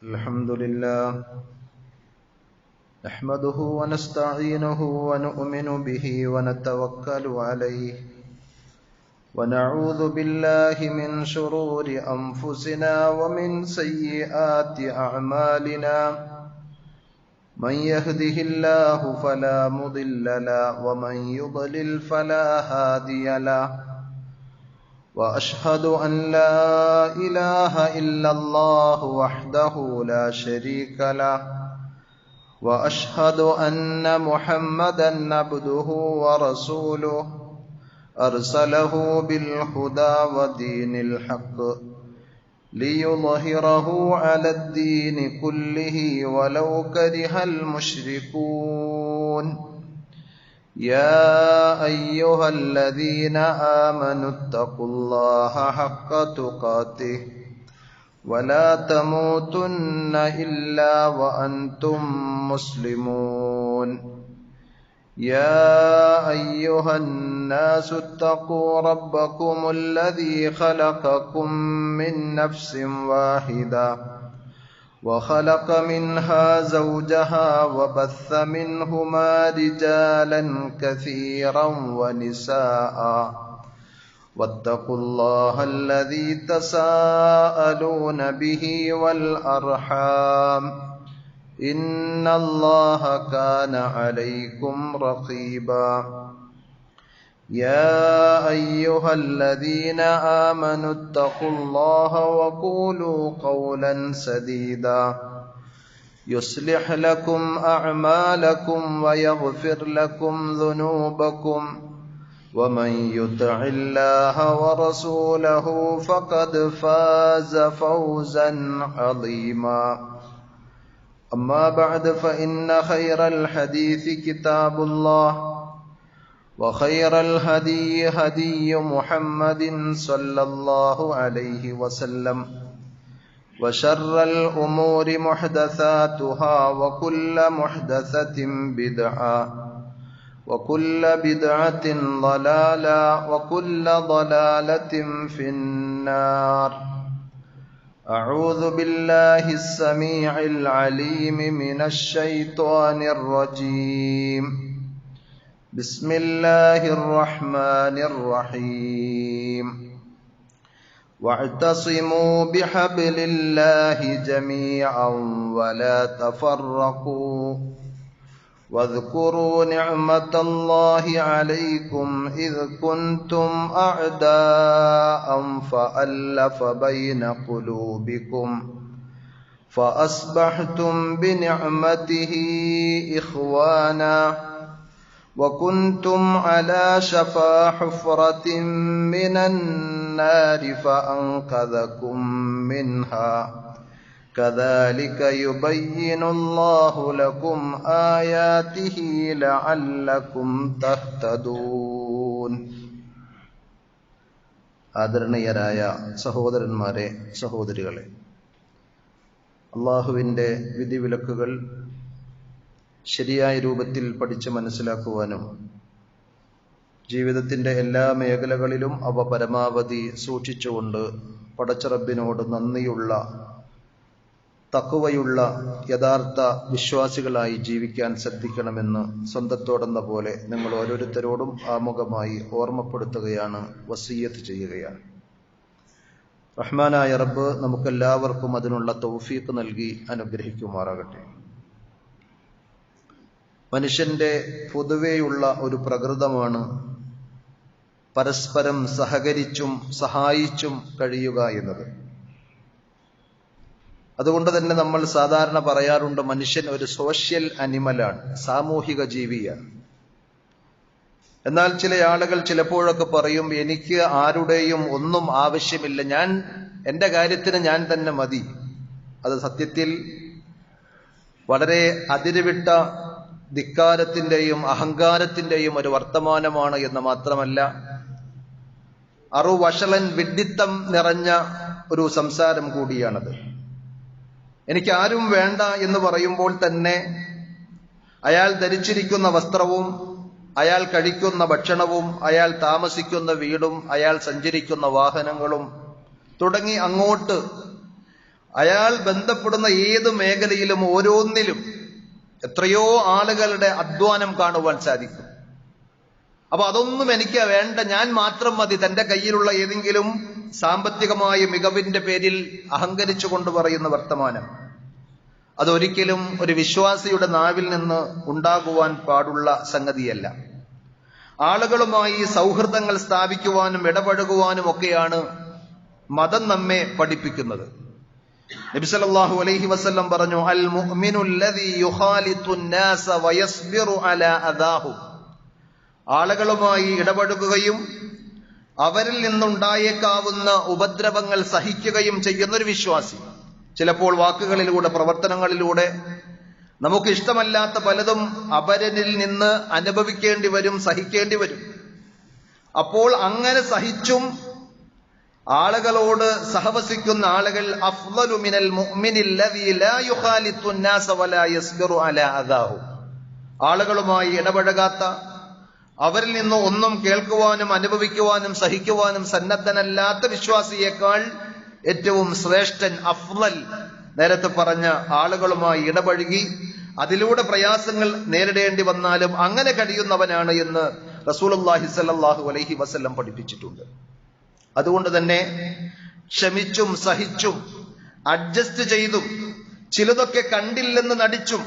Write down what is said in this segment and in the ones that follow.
الحمد لله نحمده ونستعينه ونؤمن به ونتوكل عليه ونعوذ بالله من شرور أنفسنا ومن سيئات أعمالنا من يهده الله فلا مضل له ومن يضلل فلا هادي له وأشهد أن لا إله إلا الله وحده لا شريك له وأشهد أن محمدا عبده ورسوله أرسله بالهدى ودين الحق ليظهره على الدين كله ولو كره المشركون يا أيها الذين آمنوا اتقوا الله حق تقاته ولا تموتن إلا وأنتم مسلمون يا أيها الناس اتقوا ربكم الذي خلقكم من نفس واحدة وخلق منها زوجها وبث منهما رجالا كثيرا ونساء واتقوا الله الذي تساءلون به والأرحام إن الله كان عليكم رقيبا يا أيها الذين آمنوا اتقوا الله وقولوا قولا سديدا يصلح لكم أعمالكم ويغفر لكم ذنوبكم ومن يطع الله ورسوله فقد فاز فوزا عظيما أما بعد فإن خير الحديث كتاب الله وخير الهدي هدي محمد صلى الله عليه وسلم وشر الأمور محدثاتها وكل محدثة بدعة وكل بدعة ضلالة وكل ضلالة في النار أعوذ بالله السميع العليم من الشيطان الرجيم بسم الله الرحمن الرحيم واعتصموا بحبل الله جميعا ولا تفرقوا واذكروا نعمة الله عليكم إذ كنتم أعداء فألف بين قلوبكم فأصبحتم بنعمته إخوانا وكنتم على شفا حفرة من النار فأنقذكم منها كذلك يبين الله لكم آياته لعلكم تهتدون ആദരണീയരായ സഹോദരന്മാരെ സഹോദരികളെ, അള്ളാഹുവിൻ്റെ വിധിവിലക്കുകൾ ശരിയായ രൂപത്തിൽ പഠിച്ച് മനസ്സിലാക്കുവാനും ജീവിതത്തിൻ്റെ എല്ലാ മേഖലകളിലും അവ പരമാവധി സൂക്ഷിച്ചുകൊണ്ട് പടച്ചറബിനോട് നന്ദിയുള്ള തഖ്വയുള്ള യഥാർത്ഥ വിശ്വാസികളായി ജീവിക്കാൻ ശ്രദ്ധിക്കണമെന്ന് സ്വന്തത്തോടെന്ന പോലെ നിങ്ങൾ ഓരോരുത്തരോടും ആമുഖമായി ഓർമ്മപ്പെടുത്തുകയാണ്, വസിയ്യത്ത് ചെയ്യുകയാണ്. റഹ്മാനായ റബ്ബ് നമുക്കെല്ലാവർക്കും അതിനുള്ള തൗഫീഖ് നൽകി അനുഗ്രഹിക്കുമാറാകട്ടെ. മനുഷ്യന്റെ പൊതുവെയുള്ള ഒരു പ്രകൃതമാണ് പരസ്പരം സഹകരിച്ചും സഹായിച്ചും കഴിയുക എന്നത്. അതുകൊണ്ട് തന്നെ നമ്മൾ സാധാരണ പറയാറുണ്ട്, മനുഷ്യൻ ഒരു സോഷ്യൽ അനിമലാണ്, സാമൂഹിക ജീവിയാണ്. എന്നാൽ ചില ആളുകൾ ചിലപ്പോഴൊക്കെ പറയും, എനിക്ക് ആരുടെയും ഒന്നും ആവശ്യമില്ല, എൻ്റെ കാര്യത്തിന് ഞാൻ തന്നെ മതി. അത് സത്യത്തിൽ വളരെ അതിരുവിട്ട ധിക്കാരത്തിന്റെയും അഹങ്കാരത്തിന്റെയും ഒരു വർത്തമാനമാണ് എന്ന് മാത്രമല്ല, അറുവഷളൻ വിഡ്ഢിത്തം നിറഞ്ഞ ഒരു സംസാരം കൂടിയാണത്. എനിക്ക് ആരും വേണ്ട എന്ന് പറയുമ്പോൾ തന്നെ അയാൾ ധരിച്ചിരിക്കുന്ന വസ്ത്രവും അയാൾ കഴിക്കുന്ന ഭക്ഷണവും അയാൾ താമസിക്കുന്ന വീടും അയാൾ സഞ്ചരിക്കുന്ന വാഹനങ്ങളും തുടങ്ങി അങ്ങോട്ട് അയാൾ ബന്ധപ്പെടുന്ന ഏത് മേഖലയിലും ഓരോന്നിലും എത്രയോ ആളുകളുടെ അധ്വാനം കാണുവാൻ സാധിക്കും. അപ്പൊ അതൊന്നും എനിക്ക് വേണ്ട, ഞാൻ മാത്രം മതി, തന്റെ കയ്യിലുള്ള ഏതെങ്കിലും സാമ്പത്തികമായ മികവിന്റെ പേരിൽ അഹങ്കരിച്ചു കൊണ്ട് പറയുന്ന വർത്തമാനം, അതൊരിക്കലും ഒരു വിശ്വാസിയുടെ നാവിൽ നിന്ന് ഉണ്ടാകുവാൻ പാടുള്ള സംഗതിയല്ല. ആളുകളുമായി സൗഹൃദങ്ങൾ സ്ഥാപിക്കുവാനും ഇടപഴകുവാനും ഒക്കെയാണ് മതം നമ്മെ പഠിപ്പിക്കുന്നത്. നബി സല്ലല്ലാഹു അലൈഹി വസല്ലം പറഞ്ഞു, അൽ മുഅ്മിനു അല്ലദീ യുഖാലിതു അന്നാസ വയസ്ബിറു അലാ അദാഹു. ആളുകളുമായി ഇടപഴകുകയും അവരിൽ നിന്നുണ്ടായേക്കാവുന്ന ഉപദ്രവങ്ങൾ സഹിക്കുകയും ചെയ്യുന്ന ഒരു വിശ്വാസി. ചിലപ്പോൾ വാക്കുകളിലൂടെ പ്രവർത്തനങ്ങളിലൂടെ നമുക്ക് ഇഷ്ടമല്ലാത്ത പലതും അവരിൽ നിന്ന് അനുഭവിക്കേണ്ടി വരും, സഹിക്കേണ്ടി വരും. അപ്പോൾ അങ്ങനെ സഹിച്ചും ആളുകളോട് സഹവസിക്കുന്ന ആളുകൾ അഫ്ളലു മിനൽ മുഅ്മിനില്ലദീ ലാ യുഖാലിതു അന്നാസ വലാ യസ്ബിറു അലാ അദാഹു. ആളുകളുമായി ഇടപഴകാത്ത, അവരിൽ നിന്ന് ഒന്നും കേൾക്കുവാനും അനുഭവിക്കുവാനും സഹിക്കുവാനും സന്നദ്ധനല്ലാത്ത വിശ്വാസിയേക്കാൾ ഏറ്റവും ശ്രേഷ്ഠൻ, അഫ്ളൽ, നേരത്തെ പറഞ്ഞ ആളുകളുമായി ഇടപഴകി അതിലൂടെ പ്രയാസങ്ങൾ നേരിടേണ്ടി വന്നാലും അങ്ങനെ കഴിയുന്നവനാണ് എന്ന് റസൂലുള്ളാഹി സ്വല്ലല്ലാഹു അലൈഹി വസല്ലം പഠിപ്പിച്ചിട്ടുണ്ട്. അതുകൊണ്ട് തന്നെ ക്ഷമിച്ചും സഹിച്ചും അഡ്ജസ്റ്റ് ചെയ്തും ചിലതൊക്കെ കണ്ടില്ലെന്ന് നടിച്ചും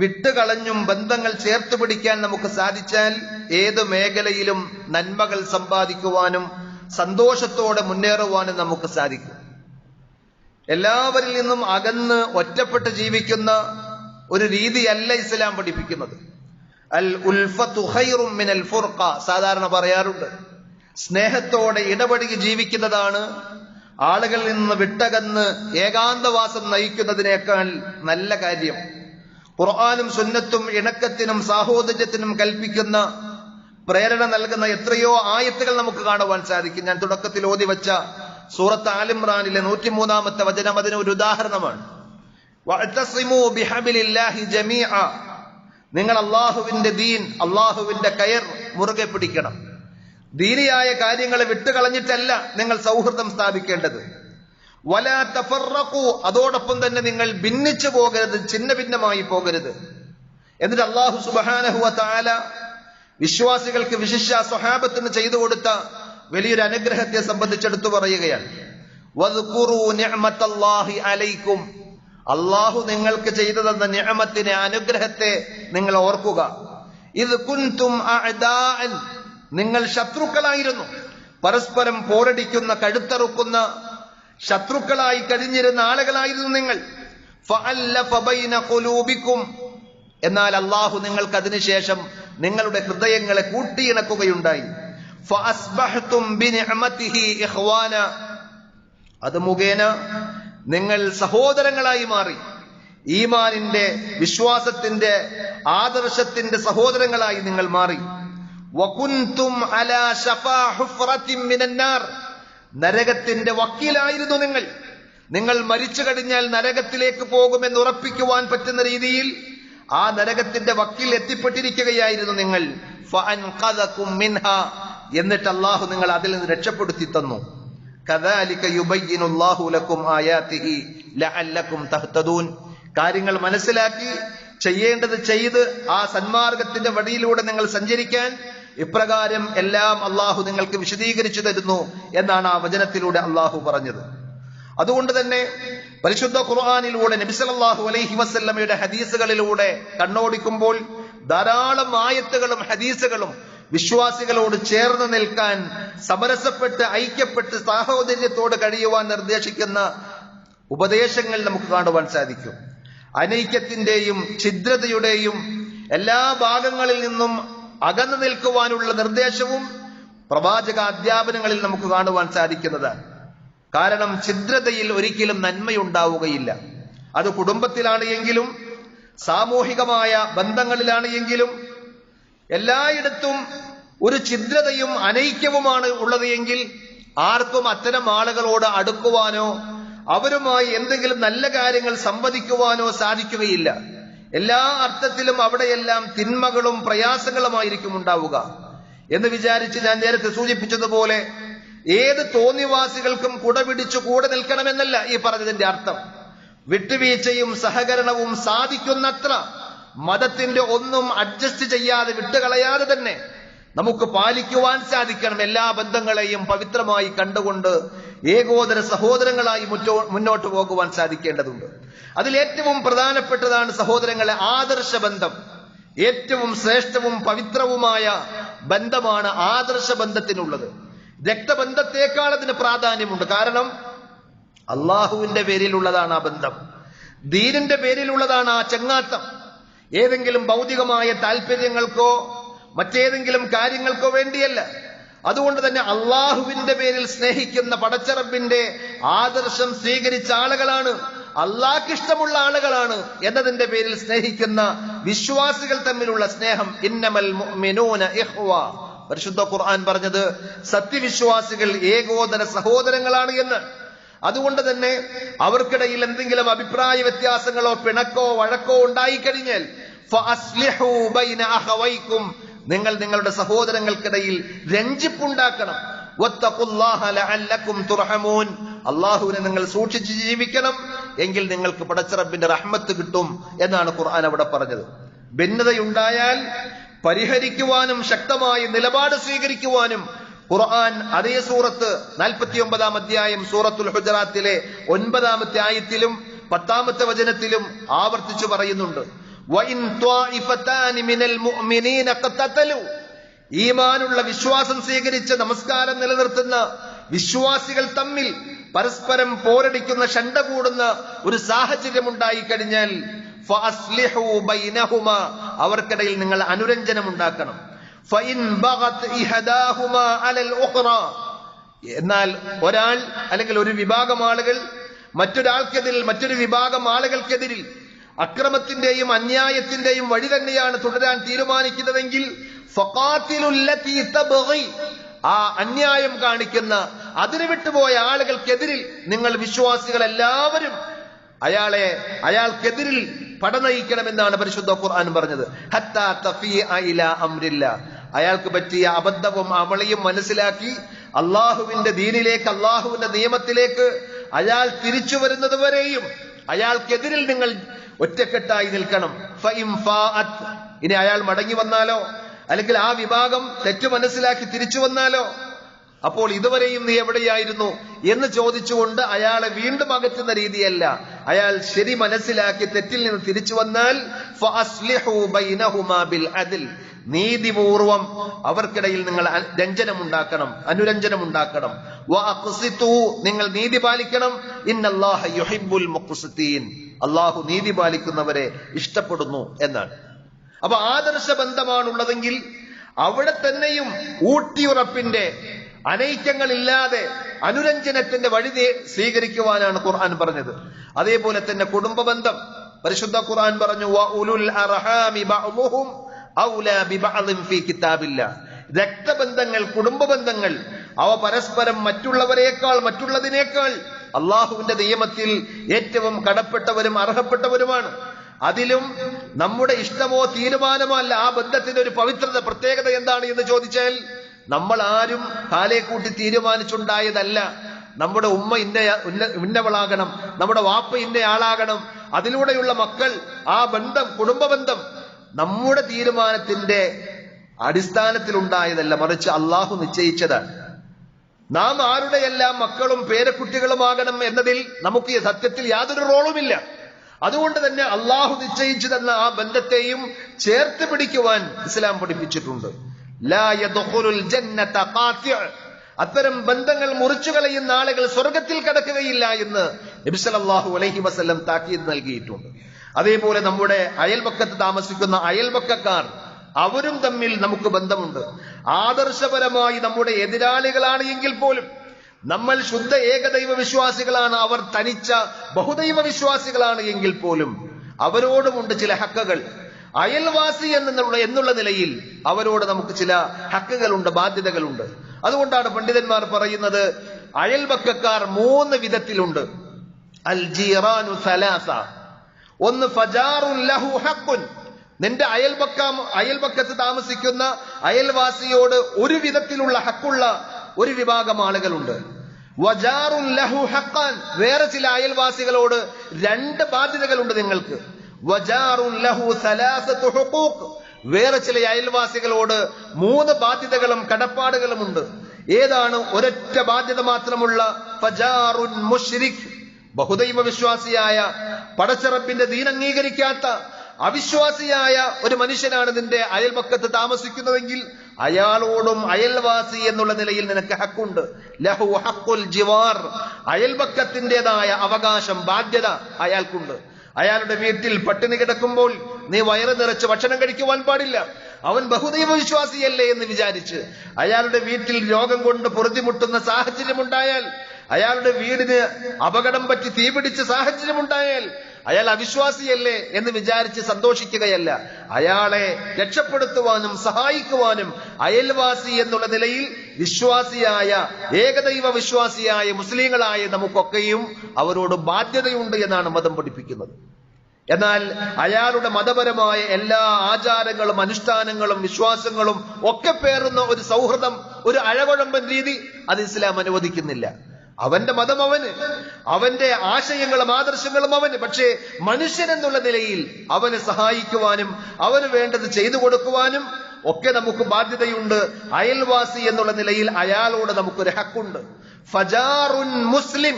വിട്ടുകളഞ്ഞും ബന്ധങ്ങൾ ചേർത്ത് പിടിക്കാൻ നമുക്ക് സാധിച്ചാൽ ഏത് മേഖലയിലും നന്മകൾ സമ്പാദിക്കുവാനും സന്തോഷത്തോടെ മുന്നേറുവാനും നമുക്ക് സാധിക്കും. എല്ലാവരിൽ നിന്നും അകന്ന് ഒറ്റപ്പെട്ട് ജീവിക്കുന്ന ഒരു രീതിയല്ല ഇസ്ലാം പഠിപ്പിക്കുന്നത്. അൽ ഉൽഫത്തു ഖൈറും മിനൽ ഫുർഖ സാധാരണ പറയാറുണ്ട്. സ്നേഹത്തോടെ ഇടപഴകി ജീവിക്കുന്നതാണ് ആളുകളിൽ നിന്ന് വിട്ടകന്ന് ഏകാന്തവാസം നയിക്കുന്നതിനേക്കാൾ നല്ല കാര്യം. ഖുർആനും സുന്നത്തും ഇണക്കത്തിനും സാഹോദര്യത്തിനും കൽപ്പിക്കുന്ന, പ്രേരണ നൽകുന്ന എത്രയോ ആയത്തുകൾ നമുക്ക് കാണുവാൻ സാധിക്കും. ഞാൻ തുടക്കത്തിൽ ഓതി വെച്ച സൂറത്ത് ആൽ ഇംറാനിലെ 103-ാമത്തെ വചനം അതിന് ഒരു ഉദാഹരണമാണ്. വഅതസിമു ബിഹബിലില്ലാഹി ജമീഅ. നിങ്ങൾ അല്ലാഹുവിന്റെ ദീൻ, അല്ലാഹുവിന്റെ കയർ മുറുകെ പിടിക്കണം. ദീനിയായ കാര്യങ്ങളെ വിട്ടുകളഞ്ഞിട്ടല്ല നിങ്ങൾ സൗഹൃദം സ്ഥാപിക്കേണ്ടത്. വലാ തഫറഖു. അതോടൊപ്പം തന്നെ നിങ്ങൾ ഭിന്നിച്ചു പോകരുത്, ഛിന്ന ഭിന്നമായി പോകരുത്. എന്നിട്ട് അല്ലാഹു സുബ്ഹാനഹു വ തആല വിശ്വാസികൾക്ക്, വിശിഷ്യ സ്വഹാബത്തിന് ചെയ്തു കൊടുത്ത വലിയൊരു അനുഗ്രഹത്തെ സംബന്ധിച്ചെടുത്തു പറയുകയാണ്. വദ്കുറൂ നിഅമത്തല്ലാഹി അലൈക്കും. അല്ലാഹു നിങ്ങൾക്ക് ചെയ്തു തന്ന നിഅമത്തിനെ, അനുഗ്രഹത്തെ നിങ്ങൾ ഓർക്കുക. ഇദ് കുൻതും അഅദാഅൻ. നിങ്ങൾ ശത്രുക്കളായിരുന്നു, പരസ്പരം പോരടിക്കുന്ന, കഴുത്തറുക്കുന്ന ശത്രുക്കളായി കഴിഞ്ഞിരുന്ന ആളുകളായിരുന്നു നിങ്ങൾ. ഫഅല്ലഫ ബൈന ഖുലൂബിക്കും. എന്നാൽ അല്ലാഹു നിങ്ങൾക്ക് അതിനുശേഷം നിങ്ങളുടെ ഹൃദയങ്ങളെ കൂട്ടിയിണക്കുകയുണ്ടായി. ഫഅസ്ബഹ്തും ബിനിഅമതിഹി ഇഖ്വാന. അത് മുഖേന നിങ്ങൾ സഹോദരങ്ങളായി മാറി. ഈമാനിന്റെ, വിശ്വാസത്തിന്റെ, ആദർശത്തിന്റെ സഹോദരങ്ങളായി നിങ്ങൾ മാറി. വകുൻതും അലാ ശഫാ ഹുഫ്റത്തിൻ മിനന്നാർ. നരകത്തിന്റെ വക്കീലായിരുന്നു നിങ്ങൾ. നിങ്ങൾ മരിച്ചു കഴിഞ്ഞാൽ നരകത്തിലേക്ക് പോകുമെന്ന് ഉറപ്പിക്കുവാൻ പറ്റുന്ന രീതിയിൽ ആ നരകത്തിന്റെ വക്കീൽ എത്തിപ്പെട്ടിരിക്കുകയായിരുന്നു നിങ്ങൾ. ഫഅൻഖദകും മിൻഹാ. എന്നിട്ട് അല്ലാഹു നിങ്ങൾ അതിൽ നിന്ന് രക്ഷപ്പെടുത്തി തന്നു. കദാലിക യുബയ്യിനുല്ലാഹു ലക്കും ആയാതിഹി ലഅല്ലക്കും തഹ്തദൂൻ. കാര്യങ്ങൾ മനസ്സിലാക്കി ചെയ്യേണ്ടത് ചെയ്ത് ആ സന്മാർഗത്തിന്റെ വഴിയിലൂടെ നിങ്ങൾ സഞ്ചരിക്കാൻ ഇപ്രകാരം എല്ലാം അല്ലാഹു നിങ്ങൾക്ക് വിശദീകരിച്ചു തരുന്നു എന്നാണ് ആ വചനത്തിലൂടെ അല്ലാഹു പറഞ്ഞത്. അതുകൊണ്ട് തന്നെ പരിശുദ്ധ ഖുർആനിലൂടെ നബി സല്ലല്ലാഹു അലൈഹി വസല്ലമയുടെ ഹദീസുകളിലൂടെ കണ്ണോടിക്കുമ്പോൾ ധാരാളം ആയത്തുകളും ഹദീസുകളും വിശ്വാസികളോട് ചേർന്ന് നിൽക്കാൻ, സമരസപ്പെട്ട് ഐക്യപ്പെട്ട് സാഹോദര്യത്തോട് കഴിയുവാൻ നിർദ്ദേശിക്കുന്ന ഉപദേശങ്ങൾ നമുക്ക് കാണുവാൻ സാധിക്കും. അനൈക്യത്തിന്റെയും ഛിദ്രതയുടെയും എല്ലാ ഭാഗങ്ങളിൽ നിന്നും അകന്നു നിൽക്കുവാനുള്ള നിർദ്ദേശവും പ്രവാചക അധ്യാപനങ്ങളിൽ നമുക്ക് കാണുവാൻ സാധിക്കുന്നതാണ്. കാരണം ഛിദ്രതയിൽ ഒരിക്കലും നന്മയുണ്ടാവുകയില്ല. അത് കുടുംബത്തിലാണ് എങ്കിലും, സാമൂഹികമായ ബന്ധങ്ങളിലാണ് എങ്കിലും, എല്ലായിടത്തും ഒരു ഛിദ്രതയും അനൈക്യവുമാണ് ഉള്ളത് എങ്കിൽ ആർക്കും അത്തരം ആളുകളോട് അടുക്കുവാനോ അവരുമായി എന്തെങ്കിലും നല്ല കാര്യങ്ങൾ സംവദിക്കുവാനോ സാധിക്കുകയില്ല. എല്ലാ അർത്ഥത്തിലും അവിടെയെല്ലാം തിന്മകളും പ്രയാസങ്ങളുമായിരിക്കും ഉണ്ടാവുക എന്ന് വിചാരിച്ച് ഞാൻ നേരത്തെ സൂചിപ്പിച്ചതുപോലെ ഏത് തോന്നിവാസികൾക്കും കുടപിടിച്ചു കൂടെ നിൽക്കണമെന്നല്ല ഈ പറഞ്ഞതിന്റെ അർത്ഥം. വിട്ടുവീഴ്ചയും സഹകരണവും സാധിക്കുന്നത്ര മതത്തിന്റെ ഒന്നും അഡ്ജസ്റ്റ് ചെയ്യാതെ വിട്ടുകളയാതെ തന്നെ നമുക്ക് പാലിക്കുവാൻ സാധിക്കണം. എല്ലാ ബന്ധങ്ങളെയും പവിത്രമായി കണ്ടുകൊണ്ട് ഏകോദര സഹോദരങ്ങളായി മുന്നോട്ട് പോകുവാൻ സാധിക്കേണ്ടതുണ്ട്. അതിലേറ്റവും പ്രധാനപ്പെട്ടതാണ് സഹോദരങ്ങളെ ആദർശബന്ധം. ഏറ്റവും ശ്രേഷ്ഠവും പവിത്രവുമായ ബന്ധമാണ് ആദർശബന്ധത്തിനുള്ളത്. രക്തബന്ധത്തെക്കാൾ അതിന് പ്രാധാന്യമുണ്ട്. കാരണം അള്ളാഹുവിന്റെ പേരിലുള്ളതാണ് ആ ബന്ധം, ദീനിന്റെ പേരിലുള്ളതാണ് ആ ചങ്ങാത്തം. ഏതെങ്കിലും ഭൗതികമായ താല്പര്യങ്ങൾക്കോ മറ്റേതെങ്കിലും കാര്യങ്ങൾക്കോ വേണ്ടിയല്ല. അതുകൊണ്ട് തന്നെ അള്ളാഹുവിന്റെ പേരിൽ സ്നേഹിക്കുന്ന പടച്ചറബിന്റെ ആദർശം സ്വീകരിച്ച ആളുകളാണ്, അള്ളാഹ്ക്ക് ഇഷ്ടമുള്ള ആളുകളാണ് എന്നതിന്റെ പേരിൽ സ്നേഹിക്കുന്ന വിശ്വാസികൾ തമ്മിലുള്ള സ്നേഹം. ഇന്നമൽ മുഅ്മിനൂന ഇഖ്വ, പരിശുദ്ധ ഖുർആൻ പറഞ്ഞത് സത്യവിശ്വാസികൾ ഏകോദര സഹോദരങ്ങളാണ് എന്ന്. അതുകൊണ്ട് തന്നെ അവർക്കിടയിൽ എന്തെങ്കിലും അഭിപ്രായ വ്യത്യാസങ്ങളോ പിണക്കോ വഴക്കോ ഉണ്ടായിക്കഴിഞ്ഞാൽ ഫഅസ്ലിഹൂ ബൈന അഖവൈക്കും, നിങ്ങൾ നിങ്ങളുടെ സഹോദരങ്ങൾക്കിടയിൽ രഞ്ജിപ്പുണ്ടാക്കണം. വത്തഖുല്ലാഹ ലഅല്ലക്കും തുർഹമൂൻ, അല്ലാഹുവിനെ നിങ്ങൾ സൂക്ഷിച്ച് ജീവിക്കണം, എങ്കിൽ നിങ്ങൾക്ക് പടച്ചറബിന്റെ റഹ്മത്ത് കിട്ടും എന്നാണ് ഖുർആൻ അവിടെ പറഞ്ഞത്. ഭിന്നതയുണ്ടായാൽ പരിഹരിക്കുവാനും ശക്തമായ നിലപാട് സ്വീകരിക്കുവാനും ഖുർആൻ അതേ സൂറത്ത് 49-ാം അധ്യായം സൂറത്തുൽ ഹുജറാത്തിലെ 9-ാമത്തെ ആയത്തിലും 10-ാമത്തെ വചനത്തിലും ആവർത്തിച്ചു പറയുന്നുണ്ട്. വഇൻ ത്വാഇഫതാനി മിനൽ മുഅ്മിനീന ഖതതലു, ഈമാനുള്ള വിശ്വാസം സ്വീകരിച്ച് നമസ്കാരം നിലനിർത്തുന്ന വിശ്വാസികൾ തമ്മിൽ പരസ്പരം പോരടിക്കുന്ന ശണ്ട കൂടുന്ന ഒരു സാഹചര്യം ഉണ്ടായി കഴിഞ്ഞാൽ ഫഅസ്ലിഹൂ ബൈനഹുമാ, അവർക്കിടയിൽ നിങ്ങൾ അനുരഞ്ജനം ഉണ്ടാക്കണം. ഫഇൻ ബഗത് ഇഹദാഹുമാ അലൽ ഉഖ്റ, എന്നാൽ ഒരാൾ അല്ലെങ്കിൽ ഒരു വിഭാഗം ആളുകൾ മറ്റൊരാൾക്കെതിരിൽ മറ്റൊരു വിഭാഗം ആളുകൾക്കെതിരിൽ അക്രമത്തിന്റെയും അന്യായത്തിന്റെയും വഴി തന്നെയാണ് തുടരാൻ തീരുമാനിക്കുന്നതെങ്കിൽ ഫഖാതിലുൽ ലതീ തബ്ഗി, ആ അന്യായം കാണിക്കുന്ന അതിന് വിട്ടുപോയ ആളുകൾക്കെതിരിൽ നിങ്ങൾ വിശ്വാസികൾ എല്ലാവരും അയാൾക്കെതിരിൽ പടനയിക്കണമെന്നാണ് പരിശുദ്ധ ഖുർആൻ പറഞ്ഞത്. ഹത്താ തഫീഅ ഇലാ അംരില്ലാ, അയാൾക്ക് പറ്റിയ അബദ്ധവും അമളിയും മനസ്സിലാക്കി അള്ളാഹുവിന്റെ ദീനിലേക്ക് അള്ളാഹുവിന്റെ നിയമത്തിലേക്ക് അയാൾ തിരിച്ചു വരുന്നത് വരെയും അയാൾക്കെതിരിൽ നിങ്ങൾ ഒറ്റക്കെട്ടായി നിൽക്കണം. ഫഇൻ ഫാഅത്, ഇനി അയാൾ മടങ്ങി വന്നാലോ അല്ലെങ്കിൽ ആ വിഭാഗം തെറ്റ് മനസ്സിലാക്കി തിരിച്ചു വന്നാലോ, അപ്പോൾ ഇതുവരെയും നീ എവിടെയായിരുന്നു എന്ന് ചോദിച്ചുകൊണ്ട് അയാളെ വീണ്ടും അകറ്റുന്ന രീതിയല്ല. അയാൾ ശരി മനസ്സിലാക്കി തെറ്റിൽ നിന്ന് തിരിച്ചു വന്നാൽ ഫഅസ്ലിഹൂ ബൈനഹുമാ ബിൽ അദ്ൽ, നീതിപൂർവം അവർക്കിടയിൽ നിങ്ങൾ രഞ്ജനമുണ്ടാക്കണം, അനുരഞ്ജനമുണ്ടാക്കണം. വഅഖ്സിതു, നിങ്ങൾ നീതി പാലിക്കണം. ഇന്നല്ലാഹ യുഹിബ്ബുൽ മുഖ്സിതീൻ, അല്ലാഹു നീതി പാലിക്കുന്നവരെ ഇഷ്ടപ്പെടുന്നു എന്നാണ്. അപ്പൊ ആദർശ ബന്ധമാണുള്ളതെങ്കിൽ അവിടെ തന്നെയും ഊട്ടിയുറപ്പിന്റെ അനൈക്യങ്ങളില്ലാതെ അനുരഞ്ജനത്തിന്റെ വഴി സ്വീകരിക്കുവാനാണ് ഖുർആൻ പറഞ്ഞത്. അതേപോലെ തന്നെ കുടുംബ ബന്ധം പരിശുദ്ധ ഖുർആൻ പറഞ്ഞു വഉലുൽ അർഹാമി ബഅ്ദുഹും ഔലാ ബിബഅദിൻ ഫീ കിതാബില്ലാ, രക്തബന്ധങ്ങൾ കുടുംബ ബന്ധങ്ങൾ അവ പരസ്പരം മറ്റുള്ളതിനേക്കാൾ അള്ളാഹുവിന്റെ നിയമത്തിൽ ഏറ്റവും കടപ്പെട്ടവരും അർഹപ്പെട്ടവരുമാണ്. അതിലും നമ്മുടെ ഇഷ്ടമോ തീരുമാനമോ അല്ല ആ ബന്ധത്തിന്റെ ഒരു പവിത്രത പ്രത്യേകത എന്താണ് എന്ന് ചോദിച്ചാൽ നമ്മൾ ആരും കാലേ കൂട്ടി തീരുമാനിച്ചുണ്ടായതല്ല. നമ്മുടെ ഉമ്മ ഇന്നവളാകണം, നമ്മുടെ വാപ്പ ഇന്നയാളാകണം, അതിലൂടെയുള്ള മക്കൾ, ആ ബന്ധം കുടുംബ ബന്ധം നമ്മുടെ തീരുമാനത്തിന്റെ അടിസ്ഥാനത്തിൽ ഉണ്ടായതല്ല, മറിച്ച് അള്ളാഹു നിശ്ചയിച്ചതാണ്. നാം ആരുടെയെല്ലാം മക്കളും പേരക്കുട്ടികളുമാകണം എന്നതിൽ നമുക്ക് സത്യത്തിൽ യാതൊരു റോളുമില്ല. അതുകൊണ്ട് തന്നെ അള്ളാഹു നിശ്ചയിച്ചു തന്ന ആ ബന്ധത്തെയും ചേർത്ത് പിടിക്കുവാൻ ഇസ്ലാം പഠിപ്പിച്ചിട്ടുണ്ട്. ലാ യദ്ഖുലുൽ ജന്നത ഖാതി', അത്തരം ബന്ധങ്ങൾ മുറിച്ചു കളയുന്ന ആളുകൾ സ്വർഗത്തിൽ കടക്കുകയില്ല എന്ന് നബി സല്ലല്ലാഹു അലൈഹി വസല്ലം താക്കീത് നൽകിയിട്ടുണ്ട്. അതേപോലെ നമ്മുടെ അയൽപക്കത്ത് താമസിക്കുന്ന അയൽപക്കക്കാർ, അവരും തമ്മിൽ നമുക്ക് ബന്ധമുണ്ട്. ആദർശപരമായി നമ്മുടെ എതിരാളികളാണ് എങ്കിൽ പോലും നമ്മൾ ശുദ്ധ ഏകദൈവ വിശ്വാസികളാണ്, അവർ തനിച്ച ബഹുദൈവ വിശ്വാസികളാണ് എങ്കിൽ പോലും അവരോടുമുണ്ട് ചില ഹക്കുകൾ. അയൽവാസി എന്നുള്ള നിലയിൽ അവരോട് നമുക്ക് ചില ഹക്കുകളുണ്ട്, ബാധ്യതകളുണ്ട്. അതുകൊണ്ടാണ് പണ്ഡിതന്മാർ പറയുന്നത് അയൽപക്കക്കാർ 3 വിധത്തിലുണ്ട്. അൽ ജീറാനു സലാസ, ഒന്ന് ഫജാറുൻ ലഹു ഹഖ്ഖുൻ, നിന്റെ അയൽപക്കത്ത് താമസിക്കുന്ന അയൽവാസിയോട് ഒരു വിധത്തിലുള്ള ഹക്കുള്ള ഒരു വിഭാഗം ആളുകളുണ്ട്. വജാറുൻ ലഹു ഹഖ്ഖൻ, വേറെ ചില അയൽവാസികളോട് 2 ബാധ്യതകളുണ്ട് നിങ്ങൾക്ക്. വജാറുൻ ലഹു സലാസതു ഹുഖൂഖ്, വേറെ ചില അയൽവാസികളോട് 3 ബാധ്യതകളും കടപ്പാടുകളുമുണ്ട്. ഏതാണ്? ഒരൊറ്റ ബാധ്യത മാത്രമുള്ള ഫജാറുൻ മുശ്രിക്, ബഹുദൈവ വിശ്വാസിയായ, പടച്ചറബിന്റെ ദീൻ അംഗീകരിക്കാത്ത അവിശ്വാസിയായ ഒരു മനുഷ്യനാണ് നിന്റെ അയൽപക്കത്ത് താമസിക്കുന്നതെങ്കിൽ അയാളോടും അയൽവാസി എന്നുള്ള നിലയിൽ നിനക്ക് ഹക്കുണ്ട്. ലഹു ഹഖുൽ ജിവാർ, അയൽപക്കത്തിൻ്റെതായ അവകാശം, ബാധ്യത അയാൾക്കുണ്ട്. അയാളുടെ വീട്ടിൽ പട്ടിണി കിടക്കുമ്പോൾ നീ വയറ് നിറച്ച് ഭക്ഷണം കഴിക്കുവാൻ പാടില്ല. അവൻ ബഹുദൈവ വിശ്വാസിയല്ലേ എന്ന് വിചാരിച്ച് അയാളുടെ വീട്ടിൽ രോഗം കൊണ്ട് പൊറുതിമുട്ടുന്ന സാഹചര്യമുണ്ടായാൽ, അയാളുടെ വീടിന് അപകടം പറ്റി തീപിടിച്ച സാഹചര്യമുണ്ടായാൽ അയാൾ അവിശ്വാസിയല്ലേ എന്ന് വിചാരിച്ച് സന്തോഷിക്കുകയല്ല. അയാളെ രക്ഷപ്പെടുത്തുവാനും സഹായിക്കുവാനും അയൽവാസി എന്നുള്ള നിലയിൽ വിശ്വാസിയായ, ഏകദൈവ വിശ്വാസിയായ മുസ്ലിങ്ങളായ നമുക്കൊക്കെയും അവരോട് ബാധ്യതയുണ്ട് എന്നാണ് മതം പഠിപ്പിക്കുന്നത്. എന്നാൽ അയാളുടെ മതപരമായ എല്ലാ ആചാരങ്ങളും അനുഷ്ഠാനങ്ങളും വിശ്വാസങ്ങളും ഒക്കെ പേറുന്ന ഒരു സൗഹൃദം, ഒരു അഴകുഴമ്പൻ രീതി അത് ഇസ്ലാം അനുവദിക്കുന്നില്ല. അവന്റെ മതം അവന്, അവന്റെ ആശയങ്ങളും ആദർശങ്ങളും അവന്. പക്ഷേ മനുഷ്യൻ എന്നുള്ള നിലയിൽ അവനെ സഹായിക്കുവാനും അവന് വേണ്ടത് ചെയ്തു കൊടുക്കുവാനും ഒക്കെ നമുക്ക് ബാധ്യതയുണ്ട്. അയൽവാസി എന്നുള്ള നിലയിൽ അയാളോട് നമുക്കൊരു ഹക്കുണ്ട്. ഫജാറുൻ മുസ്ലിം,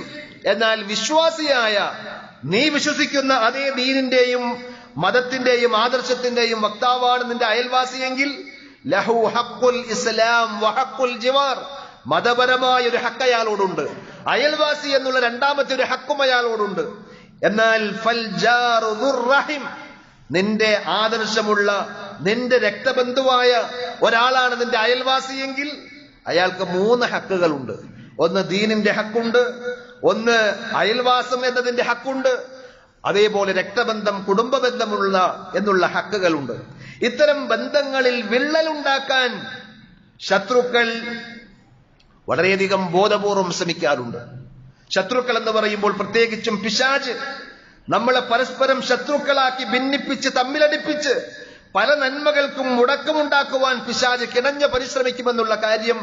എന്നാൽ വിശ്വാസിയായ, നീ വിശ്വസിക്കുന്ന അതേ ദീനിന്റെയും മതത്തിന്റെയും ആദർശത്തിന്റെയും വക്താവാണ് നിന്റെ അയൽവാസിയെങ്കിൽ ലഹു ഹഖുൽ ഇസ്ലാം വഹഖുൽ ജിവാർ, മതപരമായ ഒരു ഹക്ക് അയാളോടുണ്ട്. അയൽവാസി എന്നുള്ള 2ാമത്തെ ഒരു ഹക്കും അയാളോടുണ്ട്. എന്നാൽ ഫൽ ജാറു ദുർ റഹിം, നിന്റെ ആദർശമുള്ള, നിന്റെ രക്തബന്ധുവായ ഒരാളാണ് നിന്റെ അയൽവാസിയെങ്കിൽ അയാൾക്ക് 3 ഹക്കുകളുണ്ട്. ഒന്ന് ദീനിന്റെ ഹക്കുണ്ട്, ഒന്ന് അയൽവാസം എന്നതിന്റെ ഹക്കുണ്ട്, അതേപോലെ രക്തബന്ധം, കുടുംബബന്ധമുള്ള എന്നുള്ള ഹക്കുകളുണ്ട്. ഇത്തരം ബന്ധങ്ങളിൽ വിള്ളലുണ്ടാക്കാൻ ശത്രുക്കൾ വളരെയധികം ബോധപൂർവം ശ്രമിക്കാറുണ്ട്. ശത്രുക്കൾ എന്ന് പറയുമ്പോൾ പ്രത്യേകിച്ചും പിശാച് നമ്മളെ പരസ്പരം ശത്രുക്കളാക്കി ഭിന്നിപ്പിച്ച് തമ്മിലടിപ്പിച്ച് പല നന്മകൾക്കും മുടക്കമുണ്ടാക്കുവാൻ പിശാച് കിണഞ്ഞ് പരിശ്രമിക്കുമെന്നുള്ള കാര്യം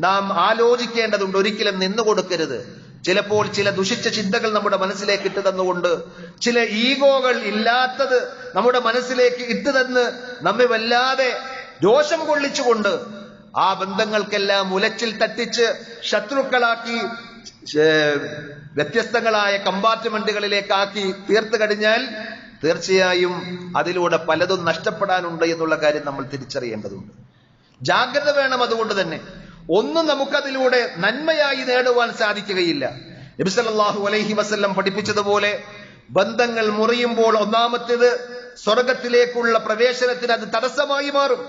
നാം ആലോചിക്കേണ്ടതുണ്ട്. ഒരിക്കലും നിന്നുകൊടുക്കരുത്. ചിലപ്പോൾ ചില ദുഷിച്ച ചിന്തകൾ നമ്മുടെ മനസ്സിലേക്ക് ഇട്ടു തന്നുകൊണ്ട്, ചില ഈഗോകൾ ഇല്ലാത്തത് നമ്മുടെ മനസ്സിലേക്ക് ഇട്ടു തന്ന് നമ്മെ വല്ലാതെ രോഷം കൊള്ളിച്ചുകൊണ്ട് ആ ബന്ധങ്ങൾക്കെല്ലാം ഉലച്ചിൽ തട്ടിച്ച് ശത്രുക്കളാക്കി വ്യത്യസ്തങ്ങളായ കമ്പാർട്ട്മെന്റുകളിലേക്കാക്കി തീർത്തു കഴിഞ്ഞാൽ തീർച്ചയായും അതിലൂടെ പലതും നഷ്ടപ്പെടാനുണ്ട് എന്നുള്ള കാര്യം നമ്മൾ തിരിച്ചറിയേണ്ടതുണ്ട്. ജാഗ്രത വേണം. അതുകൊണ്ട് തന്നെ ഒന്നും നമുക്കതിലൂടെ നന്മയായി നേടുവാൻ സാധിക്കുകയില്ല. നബി സല്ലല്ലാഹു അലൈഹി വസല്ലം പഠിപ്പിച്ചതുപോലെ ബന്ധങ്ങൾ മുറിയുമ്പോൾ ഒന്നാമത്തേത് സ്വർഗത്തിലേക്കുള്ള പ്രവേശനത്തിന് അത് തടസ്സമായി മാറും.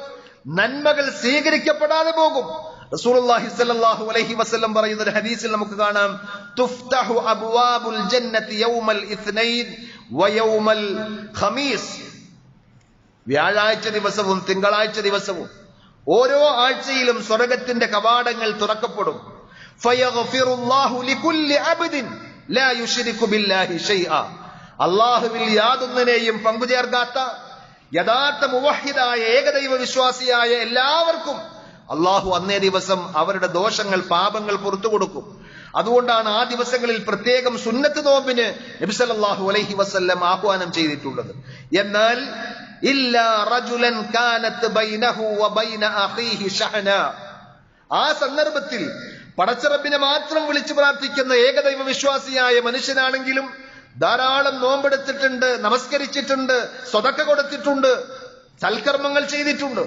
നന്മകൾ സ്വീകരിക്കപ്പെടാതെ പോകും. റസൂലുള്ളാഹി സ്വല്ലല്ലാഹു അലൈഹി വസല്ലം പറയുന്ന ഒരു ഹദീസിൽ നമുക്ക് കാണാം, തുഫ്തഹു അബ്വാബുൽ ജന്നതി യൗമൽ ഇത്നൈൻ വയൗമൽ ഖമീസ്, വ്യാഴാഴ്ച ദിവസവും തിങ്കളാഴ്ച ദിവസവും ഓരോ ആഴ്ചയിലും സ്വർഗത്തിന്റെ കവാടങ്ങൾ തുറക്കപ്പെടും. ഫയഗ്ഫിറുല്ലാഹു ലികുല്ലി അബ്ദിൻ ലാ യുശ്രികു ബില്ലാഹി ശൈഅ, അല്ലാഹുവിൽ യാതൊന്നിനെയും പങ്കുചേർക്കാത്ത യഥാർത്ഥ മുവഹിദായ ഏകദൈവ വിശ്വാസിയായ എല്ലാവർക്കും അള്ളാഹു അന്നേ ദിവസം അവരുടെ ദോഷങ്ങൾ, പാപങ്ങൾ പുറത്തു കൊടുക്കും. അതുകൊണ്ടാണ് ആ ദിവസങ്ങളിൽ പ്രത്യേകം സുന്നത്ത് നോമ്പിന് നബി സല്ലല്ലാഹു അലൈഹി വസല്ലം ആഹ്വാനം ചെയ്തിട്ടുള്ളത്. എന്നാൽ ഇല്ലാ റജുലൻ കാനത് ബൈനഹു വബൈന അഖീഹി ശഹന, ആ സന്ദർഭത്തിൽ പടച്ചറബിനെ മാത്രം വിളിച്ചു പ്രാർത്ഥിക്കുന്ന ഏകദൈവ വിശ്വാസിയായ മനുഷ്യനാണെങ്കിലും ധാരാളം നോമ്പെടുത്തിട്ടുണ്ട്, നമസ്കരിച്ചിട്ടുണ്ട്, സ്വതക്ക കൊടുത്തിട്ടുണ്ട്, സൽക്കർമ്മങ്ങൾ ചെയ്തിട്ടുണ്ട്.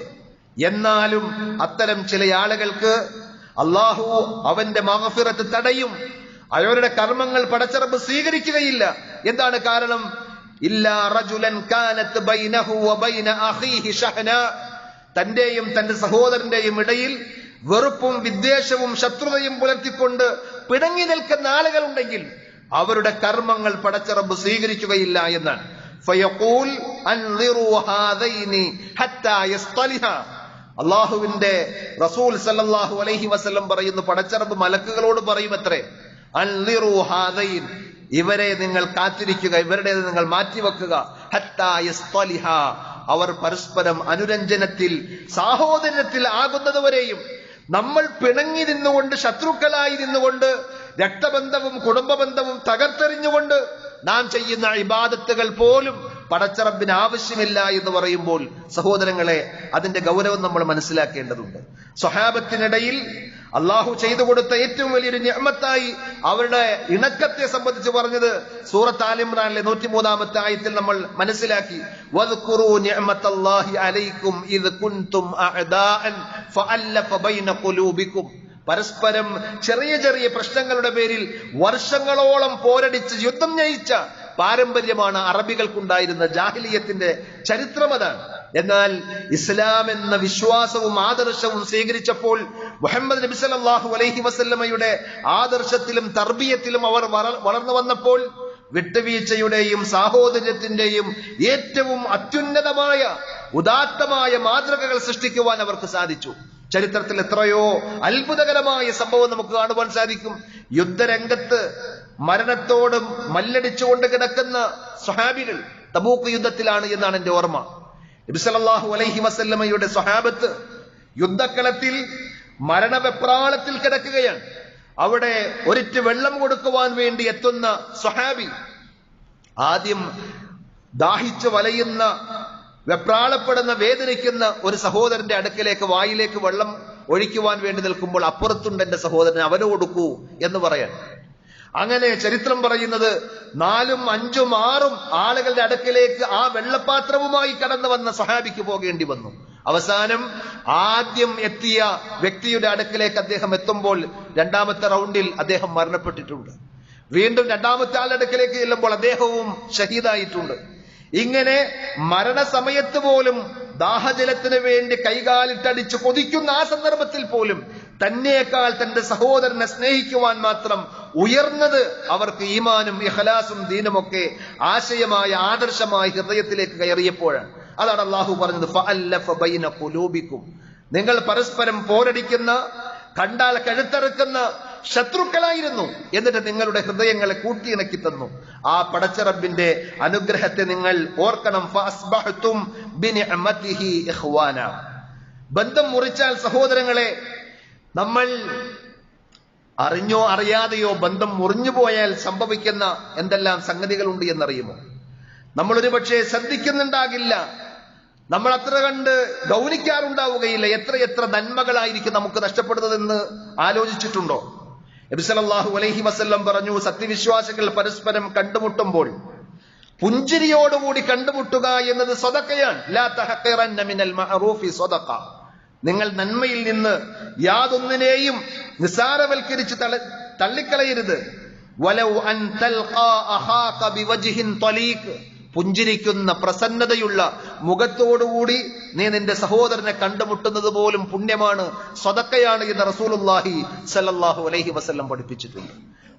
എന്നാലും അത്തരം ചില ആളുകൾക്ക് അള്ളാഹു അവന്റെ മഗ്ഫിറത്ത് തടയും. അവരുടെ കർമ്മങ്ങൾ പടച്ചറബ് സ്വീകരിക്കുകയില്ല. എന്താണ് കാരണം? ഇല്ലാ റജുലൻ കാനത് ബൈനഹു വബൈന അഖീഹി ശഹന, തന്റെയും തന്റെ സഹോദരന്റെയും ഇടയിൽ വെറുപ്പും വിദ്വേഷവും ശത്രുതയും പുലർത്തിക്കൊണ്ട് പിണങ്ങി നിൽക്കുന്ന ആളുകളുണ്ടെങ്കിൽ അവരുടെ കർമ്മങ്ങൾ പടച്ചറബ് സ്വീകരിക്കുകയില്ല എന്നാണ്. ഫയഖൂൽ അൻളിറു ഹാദൈനി ഹത്താ യസ്തലിഹ, അള്ളാഹുവിന്റെ റസൂൽ സല്ലല്ലാഹു അലൈഹി വസല്ലം പറയുന്നു, പടച്ചറബ് മലക്കുകളോട് പറയുമത്രേ, അൻളിറു ഹാദൈൻ, ഇവരെ നിങ്ങൾ കാത്തിരിക്കുക, ഇവരുടേത് നിങ്ങൾ മാറ്റിവെക്കുക, ഹത്താ യസ്തലിഹ, അവർ പരസ്പരം അനുരഞ്ജനത്തിൽ സാഹോദര്യത്തിൽ ആകുന്നതുവരെയും. നമ്മൾ പിണങ്ങി നിന്നുകൊണ്ട്, ശത്രുക്കളായി നിന്നുകൊണ്ട് രക്തബന്ധവും കുടുംബബന്ധവും തകർത്തെറിഞ്ഞുകൊണ്ട് നാം ചെയ്യുന്ന ഇബാദത്തുകൾ പോലും പടച്ചറബിന് ആവശ്യമില്ല എന്ന് പറയുമ്പോൾ സഹോദരങ്ങളെ, അതിന്റെ ഗൗരവം നമ്മൾ മനസ്സിലാക്കേണ്ടതുണ്ട്. സ്വഹാബത്തിനിടയിൽ അള്ളാഹു ചെയ്തു കൊടുത്ത ഏറ്റവും വലിയൊരു നിഅമത്തായി അവരുടെ ഇണക്കത്തെ സംബന്ധിച്ച് പറഞ്ഞത് സൂറത്ത് ആൽ ഇംറാനിലെ 103-ാമത്തെ ആയത്തിൽ നമ്മൾ മനസ്സിലാക്കി. വദ്കുറൂ നിഅമത്തല്ലാഹി അലൈക്കും ഇദ് കുൻതും അഅദാഅൻ ഫഅല്ലഫ ബൈന ഖുലൂബിക്കും. പരസ്പരം ചെറിയ ചെറിയ പ്രശ്നങ്ങളുടെ പേരിൽ വർഷങ്ങളോളം പോരടിച്ച് യുദ്ധം നയിച്ച പാരമ്പര്യമാണ് അറബികൾക്കുണ്ടായിരുന്ന ജാഹിലിയത്തിന്റെ ചരിത്രം അതാണ്. എന്നാൽ ഇസ്ലാം എന്ന വിശ്വാസവും ആദർശവും സ്വീകരിച്ചപ്പോൾ മുഹമ്മദ് നബി സല്ലല്ലാഹു അലൈഹി വസല്ലമയുടെ ആദർശത്തിലും തർബിയത്തിലും അവർ വളർന്നു വന്നപ്പോൾ വിട്ടുവീഴ്ചയുടെയും സാഹോദര്യത്തിന്റെയും ഏറ്റവും അത്യുന്നതമായ ഉദാത്തമായ മാതൃകകൾ സൃഷ്ടിക്കുവാൻ അവർക്ക് സാധിച്ചു. ചരിത്രത്തിൽ എത്രയോ അത്ഭുതകരമായ സംഭവം നമുക്ക് കാണുവാൻ സാധിക്കും. യുദ്ധരംഗത്ത് മരണത്തോട് മല്ലടിച്ചുകൊണ്ട് കിടക്കുന്ന സ്വഹാബികൾ തബൂക്ക് യുദ്ധത്തിലാണ് എന്നാണ് എന്റെ ഓർമ്മ. നബി സല്ലല്ലാഹു അലൈഹി വസല്ലമയുടെ സ്വഹാബത്ത് യുദ്ധക്കളത്തിൽ മരണവെപ്രാളത്തിൽ കിടക്കുകയാണ്. അവിടെ ഒരിറ്റ് വെള്ളം കൊടുക്കുവാൻ വേണ്ടി എത്തുന്ന സ്വഹാബി ആദ്യം ദാഹിച്ചു വലയുന്ന, വെപ്രാളപ്പെടുന്ന, വേദനിക്കുന്ന ഒരു സഹോദരന്റെ അടുക്കലേക്ക് വായിലേക്ക് വെള്ളം ഒഴിക്കുവാൻ വേണ്ടി നിൽക്കുമ്പോൾ അപ്പുറത്തുണ്ട് എന്റെ സഹോദരൻ, അവന് കൊടുക്കൂ എന്ന് പറയാൻ. അങ്ങനെ ചരിത്രം പറയുന്നത് 4, 5, 6 ആളുകളുടെ അടുക്കലേക്ക് ആ വെള്ളപാത്രവുമായി കടന്നു വന്ന സ്വഹാബിക്ക് പോകേണ്ടി വന്നു. അവസാനം ആദ്യം എത്തിയ വ്യക്തിയുടെ അടുക്കലേക്ക് അദ്ദേഹം എത്തുമ്പോൾ 2ാമത്തെ റൗണ്ടിൽ അദ്ദേഹം മരണപ്പെട്ടിട്ടുണ്ട്. വീണ്ടും 2ാമത്തെ ആളുടെ അടുക്കലേക്ക് ചെല്ലുമ്പോൾ അദ്ദേഹവും ഷഹീദായിട്ടുണ്ട്. ഇങ്ങനെ മരണസമയത്ത് പോലും ദാഹജലത്തിന് വേണ്ടി കൈകാലിട്ടടിച്ച് കൊതിക്കുന്ന ആ സന്ദർഭത്തിൽ പോലും തന്നെക്കാൾ തന്റെ സഹോദരനെ സ്നേഹിക്കുവാൻ മാത്രം ഉയർന്നത് അവർക്ക് ഈമാനും ഇഖ്ലാസും ദീനുമൊക്കെ ആശയമായ ആദർശമായ ഹൃദയത്തിലേക്ക് കയറിയപ്പോഴാണ്. അതാണ് അള്ളാഹു പറഞ്ഞത്, ഫഅല്ലഫ ബൈന ഖുലൂബിക്കും. നിങ്ങൾ പരസ്പരം പോരടിക്കുന്ന, കണ്ടാൽ കഴുത്തറുക്കുന്ന ശത്രുക്കളായിരുന്നു. എന്നിട്ട് നിങ്ങളുടെ ഹൃദയങ്ങളെ കൂട്ടിയിണക്കി തന്നു. ആ പടച്ചറബിന്റെ അനുഗ്രഹത്തെ നിങ്ങൾ ഓർക്കണം. ഫഅസ്ബഹ്തും ബിനിഅമതിഹി ഇഖ്വാന. ബന്ധം മുറിച്ചാൽ സഹോദരങ്ങളെ, നമ്മൾ അറിഞ്ഞോ അറിയാതെയോ ബന്ധം മുറിഞ്ഞു പോയാൽ സംഭവിക്കുന്ന എന്തെല്ലാം സംഗതികളുണ്ട് എന്നറിയുമോ? നമ്മളൊരു പക്ഷേ ശ്രദ്ധിക്കുന്നുണ്ടാകില്ല, നമ്മൾ അത്ര കണ്ട് ഗൗനിക്കാറുണ്ടാവുകയില്ല. എത്ര നന്മകളായിരിക്കും നമുക്ക് നഷ്ടപ്പെടുന്നതെന്ന് ആലോചിച്ചിട്ടുണ്ടോ? നബി സല്ലല്ലാഹു അലൈഹി വസല്ലം പറഞ്ഞു, സത്യവിശ്വാസികൾ പരസ്പരം കണ്ടുമുട്ടുമ്പോൾ പുഞ്ചിരിയോടുകൂടി കണ്ടുമുട്ടുക എന്നത് സ്വതക്കയാണ്. ലാ തഹഖിറന്ന മിനൽ മഅറൂഫി സ്വതഖ. നിങ്ങൾ നന്മയിൽ നിന്ന് യാതൊന്നിനെയും നിസാരവൽക്കരിച്ച് തള്ളിക്കളയരുത്. വലൗ അൻ തൽഖാ അഹാക ബിവജ്ഹിൻ ത്വലീഖ്. പുഞ്ചിരിക്കുന്ന, പ്രസന്നതയുള്ള മുഖത്തോടുകൂടി നീ നിന്റെ സഹോദരനെ കണ്ടുമുട്ടുന്നത് പോലും പുണ്യമാണ്, സ്വതക്കയാണ് എന്ന് റസൂലുള്ളാഹി സ്വല്ലല്ലാഹു അലൈഹി വസല്ലം പഠിപ്പിച്ചിട്ടുണ്ട്.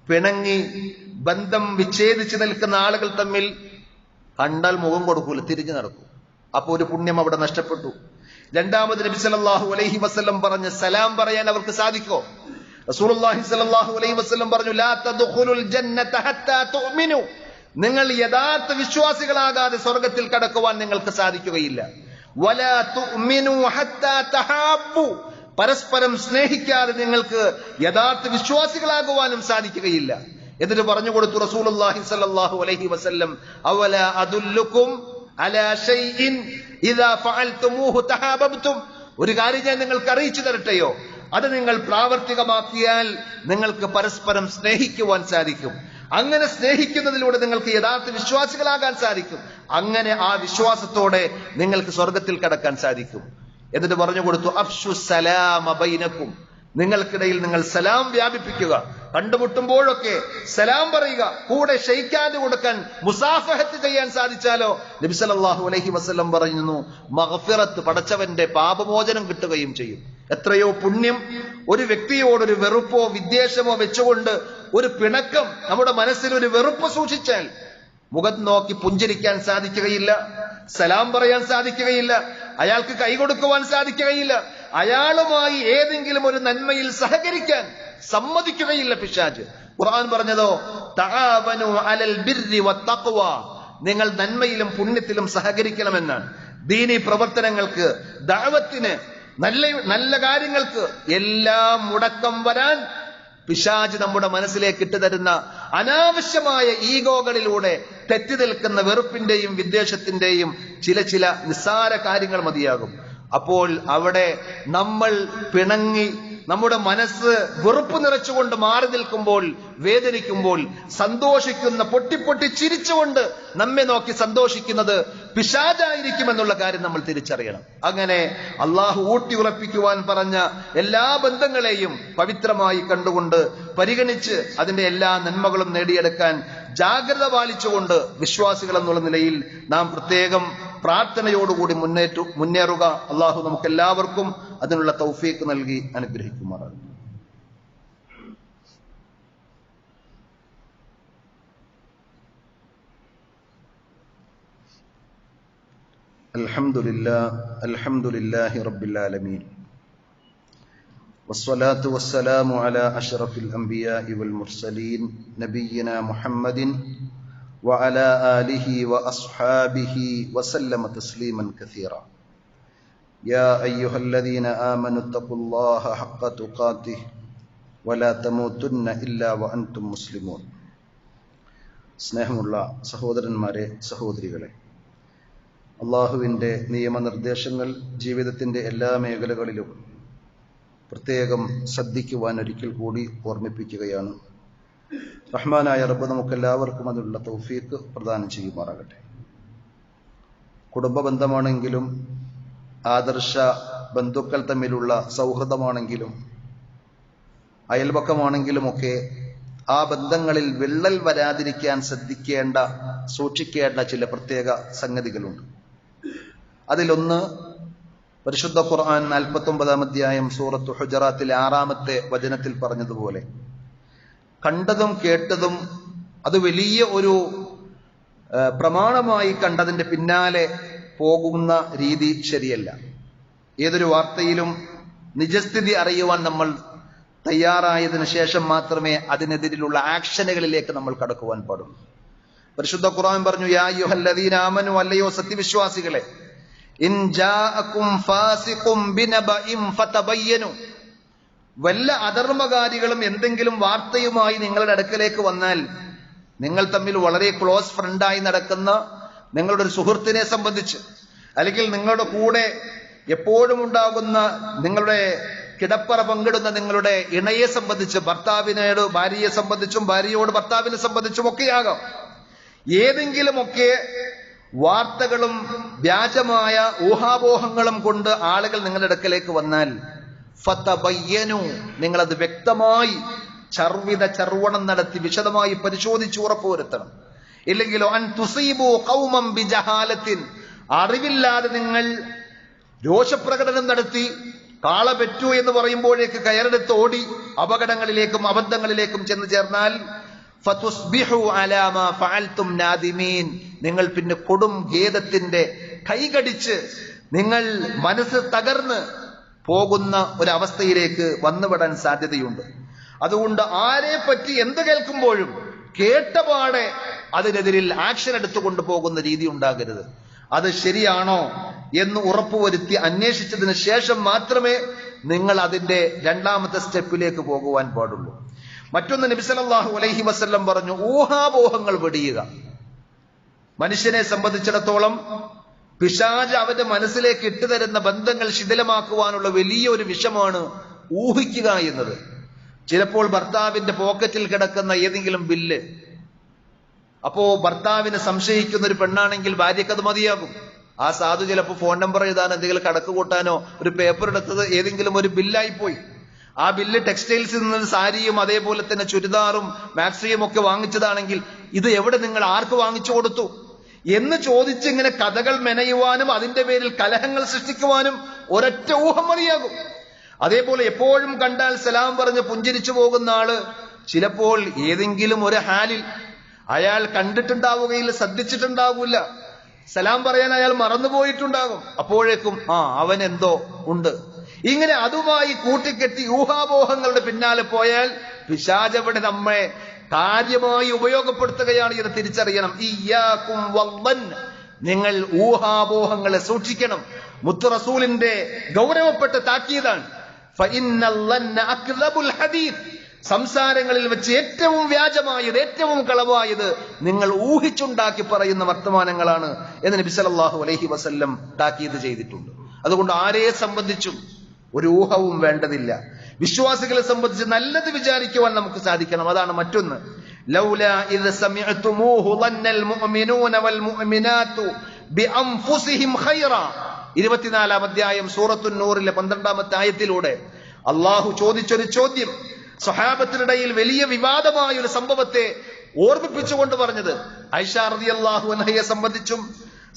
പിണങ്ങി ബന്ധം വിച്ഛേദിച്ച് നിൽക്കുന്ന ആളുകൾ തമ്മിൽ കണ്ടാൽ മുഖം കൊടുക്കൂല, തിരിഞ്ഞു നടക്കും. അപ്പൊ ഒരു പുണ്യം അവിടെ നഷ്ടപ്പെട്ടു. 2ാമത് നബി സല്ലല്ലാഹു അലൈഹി വസല്ലം പറഞ്ഞ സലാം പറയാൻ അവർക്ക് സാധിക്കോ? റസൂലുള്ളാഹി സ്വല്ലല്ലാഹു അലൈഹി വസല്ലം പറഞ്ഞു, ലാ തദ്ഖുലുൽ ജന്നത ഹത്താ തുഅ്മിനു. നിങ്ങൾ യഥാർത്ഥ വിശ്വാസികളാകാതെ സ്വർഗത്തിൽ കടക്കുവാൻ നിങ്ങൾക്ക് സാധിക്കുകയില്ല. വലാ തുഅ്മിനു ഹത്താ തഹാബ്ബു. പരസ്പരം സ്നേഹിക്കാതെ നിങ്ങൾക്ക് യഥാർത്ഥ വിശ്വാസികളാകുവാനും സാധിക്കുകയില്ല. എന്നിട്ട് പറഞ്ഞു കൊടുത്തു റസൂലുള്ളാഹി സ്വല്ലല്ലാഹു അലൈഹി വസല്ലം, അവലാ അദുല്ലുക്കും അലാ ഷൈഇൻ ഇദാ ഫഅൽതുമൂഹു തഹാബബ്തും. ഒരു കാര്യം ഞാൻ നിങ്ങൾക്ക് അറിയിച്ചു തരട്ടെയോ? അത് നിങ്ങൾ പ്രാവർത്തികമാക്കിയാൽ നിങ്ങൾക്ക് പരസ്പരം സ്നേഹിക്കുവാൻ സാധിക്കും. അങ്ങനെ സ്നേഹിക്കുന്നതിലൂടെ നിങ്ങൾക്ക് യഥാർത്ഥ വിശ്വാസികളാകാൻ സാധിക്കും. അങ്ങനെ ആ വിശ്വാസത്തോടെ നിങ്ങൾക്ക് സ്വർഗത്തിൽ കടക്കാൻ സാധിക്കും. എന്നിട്ട് പറഞ്ഞു കൊടുത്തു, അഫ്ശു സലാമ ബൈനക്കും. നിങ്ങൾക്കിടയിൽ നിങ്ങൾ സലാം വ്യാപിപ്പിക്കുക. കണ്ടുമുട്ടുമ്പോഴൊക്കെ സലാം പറയുക. കൂടെ ഷെയ്ക്കാൻഡ് കൊടുക്കാൻ, മുസാഫഹത്ത് ചെയ്യാൻ സാധിച്ചാലോ നബി സല്ലല്ലാഹു അലൈഹി വസല്ലം പറയുന്നു, മഗ്ഫിറത്ത്, പടച്ചവന്റെ പാപമോചനം കിട്ടുകയും ചെയ്യും. എത്രയോ പുണ്യം. ഒരു വ്യക്തിയോടൊരു വെറുപ്പോ വിദ്വേഷമോ വെച്ചുകൊണ്ട് ഒരു പിണക്കം, നമ്മുടെ മനസ്സിൽ ഒരു വെറുപ്പ് സൂക്ഷിച്ചാൽ മുഖം നോക്കി പുഞ്ചിരിക്കാൻ സാധിക്കുകയില്ല, സലാം പറയാൻ സാധിക്കുകയില്ല, അയാൾക്ക് കൈകൊടുക്കുവാൻ സാധിക്കുകയില്ല, അയാളുമായി ഏതെങ്കിലും ഒരു നന്മയിൽ സഹകരിക്കാൻ സമ്മതിക്കുകയില്ല പിശാച്. ഖുർആൻ പറഞ്ഞതോ, തആവനു അലൽ ബിർരി വത്തഖ്വ. നിങ്ങൾ നന്മയിലും പുണ്യത്തിലും സഹകരിക്കണമെന്നാണ്. ദീനി പ്രവർത്തനങ്ങൾക്ക്, ദഅവത്തിന്, നല്ല കാര്യങ്ങൾക്ക് എല്ലാം മുടക്കം വരാൻ പിശാച് നമ്മുടെ മനസ്സിലേക്ക് ഇട്ടുതരുന്ന അനാവശ്യമായ ഈഗോകളിലൂടെ തെറ്റി നിൽക്കുന്ന വെറുപ്പിന്റെയും വിദ്വേഷത്തിന്റെയും ചില നിസ്സാര കാര്യങ്ങൾ മതിയാകും. അപ്പോൾ അവിടെ നമ്മൾ പിണങ്ങി നമ്മുടെ മനസ്സ് വെറുപ്പ് നിറച്ചുകൊണ്ട് മാറി നിൽക്കുമ്പോൾ, വേദനിക്കുമ്പോൾ, സന്തോഷിക്കുന്ന പൊട്ടി ചിരിച്ചുകൊണ്ട് നമ്മെ നോക്കി സന്തോഷിക്കുന്നത് പിശാചായിരിക്കുമെന്നുള്ള കാര്യം നമ്മൾ തിരിച്ചറിയണം. അങ്ങനെ അള്ളാഹു ഊട്ടിയുറപ്പിക്കുവാൻ പറഞ്ഞ എല്ലാ ബന്ധങ്ങളെയും പവിത്രമായി കണ്ടുകൊണ്ട് പരിഗണിച്ച് അതിന്റെ എല്ലാ നന്മകളും നേടിയെടുക്കാൻ ജാഗ്രത പാലിച്ചുകൊണ്ട് വിശ്വാസികൾ എന്നുള്ള നിലയിൽ നാം പ്രത്യേകം പ്രാർത്ഥനയോടുകൂടി മുന്നേറുക. അള്ളാഹു നമുക്ക് എല്ലാവർക്കും അതിനുള്ള തൗഫീഖ് നൽകി അനുഗ്രഹിക്കുമാറാകും. അൽഹംദുലില്ലാഹി റബ്ബിൽ ആലമീൻ വസ്സലാത്തു വസ്സലാമു അലാ അഷ്റഫിൽ അംബിയാഇ വൽ മുർസലീൻ നബിയ്യിനാ മുഹമ്മദിൻ വഅലാ ആലിഹി വഅസ്ഹാബിഹി വസല്ലമ തസ്ലീമൻ കസീറാ. യാ അയ്യുഹല്ലദീന ആമനു തഖുല്ലാഹ ഹഖ്ക തുഖാതിഹി വലാ തമൂതുന്ന ഇല്ലാ വഅൻതും മുസ്ലിമൂൻ. സ്നേഹമുള്ള സഹോദരന്മാരെ, സഹോദരികളെ, അള്ളാഹുവിൻ്റെ നിയമനിർദ്ദേശങ്ങൾ ജീവിതത്തിൻ്റെ എല്ലാ മേഖലകളിലും പ്രത്യേകം ശ്രദ്ധിക്കുവാൻ ഒരിക്കൽ കൂടി ഓർമ്മിപ്പിക്കുകയാണ്. റഹ്മാനായ റബ്ബ് നമുക്കെല്ലാവർക്കും അതിനുള്ള തൗഫീഖ് പ്രദാനം ചെയ്യുമാറാകട്ടെ. കുടുംബ ബന്ധമാണെങ്കിലും ആദർശ ബന്ധുക്കൾ തമ്മിലുള്ള സൗഹൃദമാണെങ്കിലും അയൽപക്കമാണെങ്കിലുമൊക്കെ ആ ബന്ധങ്ങളിൽ വിള്ളൽ വരാതിരിക്കാൻ സൂക്ഷിക്കേണ്ട ചില പ്രത്യേക സംഗതികളുണ്ട്. അതിലൊന്ന് പരിശുദ്ധ ഖുർആൻ 49-ാം അധ്യായം സൂറത്തു ഹുജറാത്തിലെ 6-ാമത്തെ വചനത്തിൽ പറഞ്ഞതുപോലെ കണ്ടതും കേട്ടതും അത് വലിയ ഒരു പ്രമാണമായി കണ്ടതിന്റെ പിന്നാലെ പോകുന്ന രീതി ശരിയല്ല. ഏതൊരു വാർത്തയിലും നിജസ്ഥിതി അറിയുവാൻ നമ്മൾ തയ്യാറായതിനു ശേഷം മാത്രമേ അതിനെതിരെയുള്ള ആക്ഷനുകളിലേക്ക് നമ്മൾ കടക്കുവാൻ പാടുള്ളൂ. പരിശുദ്ധ ഖുർആൻ പറഞ്ഞു, യാ അയ്യുഹല്ലദീന ആമനു, അല്ലയോ സത്യവിശ്വാസികളെ, ഇൻ ജാഅകും ഫാസിഖും ബിനബഇൻ ഫതബയ്യനു, വല്ല അധർമ്മകാരികളും എന്തെങ്കിലും വാർത്തയുമായി നിങ്ങളുടെ അടുക്കലേക്ക് വന്നാൽ, നിങ്ങൾ തമ്മിൽ വളരെ ക്ലോസ് ഫ്രണ്ടായി നടക്കുന്ന നിങ്ങളുടെ ഒരു സുഹൃത്തിനെ സംബന്ധിച്ച്, അല്ലെങ്കിൽ നിങ്ങളുടെ കൂടെ എപ്പോഴും ഉണ്ടാകുന്ന നിങ്ങളുടെ കിടപ്പറ പങ്കിടുന്ന നിങ്ങളുടെ ഇണയെ സംബന്ധിച്ച്, ഭർത്താവിനോട് ഭാര്യയെ സംബന്ധിച്ചും ഭാര്യയോട് ഭർത്താവിനെ സംബന്ധിച്ചും ഒക്കെയാകാം, ഏതെങ്കിലുമൊക്കെ വാർത്തകളും വ്യാജമായ ഊഹാപോഹങ്ങളും കൊണ്ട് ആളുകൾ നിങ്ങളുടെ അടുക്കലേക്ക് വന്നാൽ ഫതബയ്യനു, നിങ്ങളത് വ്യക്തമായി ചർവണം നടത്തി വിശദമായി പരിശോധിച്ച് ഉറപ്പുവരുത്തണം. ഇല്ലെങ്കിലോ അൻ തുസീബു ഖൗമൻ ബിജഹാലത്തിൻ, അറിവില്ലാതെ നിങ്ങൾ രോഷപ്രകടനം നടത്തി കാള പെറ്റു എന്ന് പറയുമ്പോഴേക്ക് കയറെടുത്ത് ഓടി അപകടങ്ങളിലേക്കും അബദ്ധങ്ങളിലേക്കും ചെന്ന് ചേർന്നാൽ ഫതുസ്ബിഹു അലാ മാ ഫഅൽതും നാദിമീൻ, നിങ്ങൾ പിന്നെ കൊടും ഖേദത്തിന്റെ കൈകടിച്ച് നിങ്ങൾ മനസ്സ് തകർന്ന് പോകുന്ന ഒരവസ്ഥയിലേക്ക് വന്നുവിടാൻ സാധ്യതയുണ്ട്. അതുകൊണ്ട് ആരെ പറ്റി എന്ത് കേൾക്കുമ്പോഴും കേട്ടപാടെ അതിനെതിരിൽ ആക്ഷൻ എടുത്തുകൊണ്ട് പോകുന്ന രീതി ഉണ്ടാകരുത്. അത് ശരിയാണോ എന്ന് ഉറപ്പുവരുത്തി അന്വേഷിച്ചതിന് ശേഷം മാത്രമേ നിങ്ങൾ അതിന്റെ രണ്ടാമത്തെ സ്റ്റെപ്പിലേക്ക് പോകുവാൻ പാടുള്ളൂ. മറ്റൊന്ന് നബി സല്ലല്ലാഹു അലൈഹി വസല്ലം പറഞ്ഞു, ഊഹാപോഹങ്ങൾ വെടിയുക. മനുഷ്യനെ സംബന്ധിച്ചിടത്തോളം പിശാച് അവന്റെ മനസ്സിലേക്ക് ഇട്ടുതരുന്ന ബന്ധങ്ങൾ ശിഥിലമാക്കുവാനുള്ള വലിയൊരു വിഷമാണ് ഊഹിക്കുക എന്നത്. ചിലപ്പോൾ ഭർത്താവിന്റെ പോക്കറ്റിൽ കിടക്കുന്ന ഏതെങ്കിലും ബില്ല്, അപ്പോ ഭർത്താവിനെ സംശയിക്കുന്ന ഒരു പെണ്ണാണെങ്കിൽ ഭാര്യയ്ക്ക് അത് മതിയാകും. ആ സാധു ചിലപ്പോൾ ഫോൺ നമ്പർ എഴുതാനോ എന്തെങ്കിലും കണക്ക് കൂട്ടാനോ ഒരു പേപ്പർ എടുത്തത് ഏതെങ്കിലും ഒരു ബില്ലായി പോയി. ആ ബില്ല് ടെക്സ്റ്റൈൽസിൽ നിന്ന് സാരിയും അതേപോലെ തന്നെ ചുരിദാറും മാക്സിയും ഒക്കെ വാങ്ങിച്ചതാണെങ്കിൽ ഇത് എവിടെ, നിങ്ങൾ ആർക്ക് വാങ്ങിച്ചു കൊടുത്തു എന്ന് ചോദിച്ച് ഇങ്ങനെ കഥകൾ മെനയുവാനും അതിന്റെ പേരിൽ കലഹങ്ങൾ സൃഷ്ടിക്കുവാനും ഒരൊറ്റ ഊഹം മതിയാകും. അതേപോലെ എപ്പോഴും കണ്ടാൽ സലാം പറഞ്ഞ് പുഞ്ചിരിച്ചു പോകുന്ന ആള് ചിലപ്പോൾ ഏതെങ്കിലും ഒരു ഹാലിൽ അയാൾ കണ്ടിട്ടുണ്ടാവുകയില്ല, ശ്രദ്ധിച്ചിട്ടുണ്ടാവില്ല, സലാം പറയാൻ അയാൾ മറന്നുപോയിട്ടുണ്ടാകും. അപ്പോഴേക്കും അവൻ എന്തോ ഉണ്ട്. ഇങ്ങനെ അതുമായി കൂട്ടിക്കെട്ടി ഊഹാപോഹങ്ങളുടെ പിന്നാലെ പോയാൽ പിശാചവിടെ നമ്മെ കാര്യമായി ഉപയോഗപ്പെടുത്തുകയാണ് എന്ന് തിരിച്ചറിയണം. ഇയ്യാകും വല്ലൻ, നിങ്ങൾ ഊഹാപോഹങ്ങളെ സൂക്ഷിക്കണം. മുത്ത് റസൂലിന്റെ ഗൗരവപ്പെട്ട താക്കീതാണ്. ഫഇന്നൽ ലന്ന അക്ദബുൽ ഹദീസ്, സംസാരങ്ങളിൽ വെച്ച് ഏറ്റവും വ്യാജമായത്, ഏറ്റവും കളവായത് നിങ്ങൾ ഊഹിച്ചുണ്ടാക്കി പറയുന്ന വർത്തമാനങ്ങളാണ് എന്ന് നബി സല്ലല്ലാഹു അലൈഹി വസല്ലം താക്കീത് ചെയ്തിട്ടുണ്ട്. അതുകൊണ്ട് ആരെ സംബന്ധിച്ചും ഒരു ഊഹവും വേണ്ടതില്ല. വിശ്വാസികളെ സംബന്ധിച്ച് നല്ലത് വിചാരിക്കുവാൻ നമുക്ക് സാധിക്കണം. അതാണ് മറ്റൊന്ന്. ലൗലാ ഇദ് സമിഅ്തുമൂഹു ളന്നൽ മുഅ്മിനൂന വൽ മുഅ്മിനാതു ബിഅൻഫുസിഹിം ഖൈറാ. 24-ാം അധ്യായം സൂറത്തുൻ നൂറിലെ 12-ാമത്തെ ആയത്തിലൂടെ അള്ളാഹു ചോദിച്ചൊരു ചോദ്യം, സ്വഹാബത്തിനിടയിൽ വലിയ വിവാദമായ ഒരു സംഭവത്തെ ഓർമ്മിപ്പിച്ചുകൊണ്ട് പറഞ്ഞത്. ആയിഷ റളിയല്ലാഹു അൻഹയെ സംബന്ധിച്ചും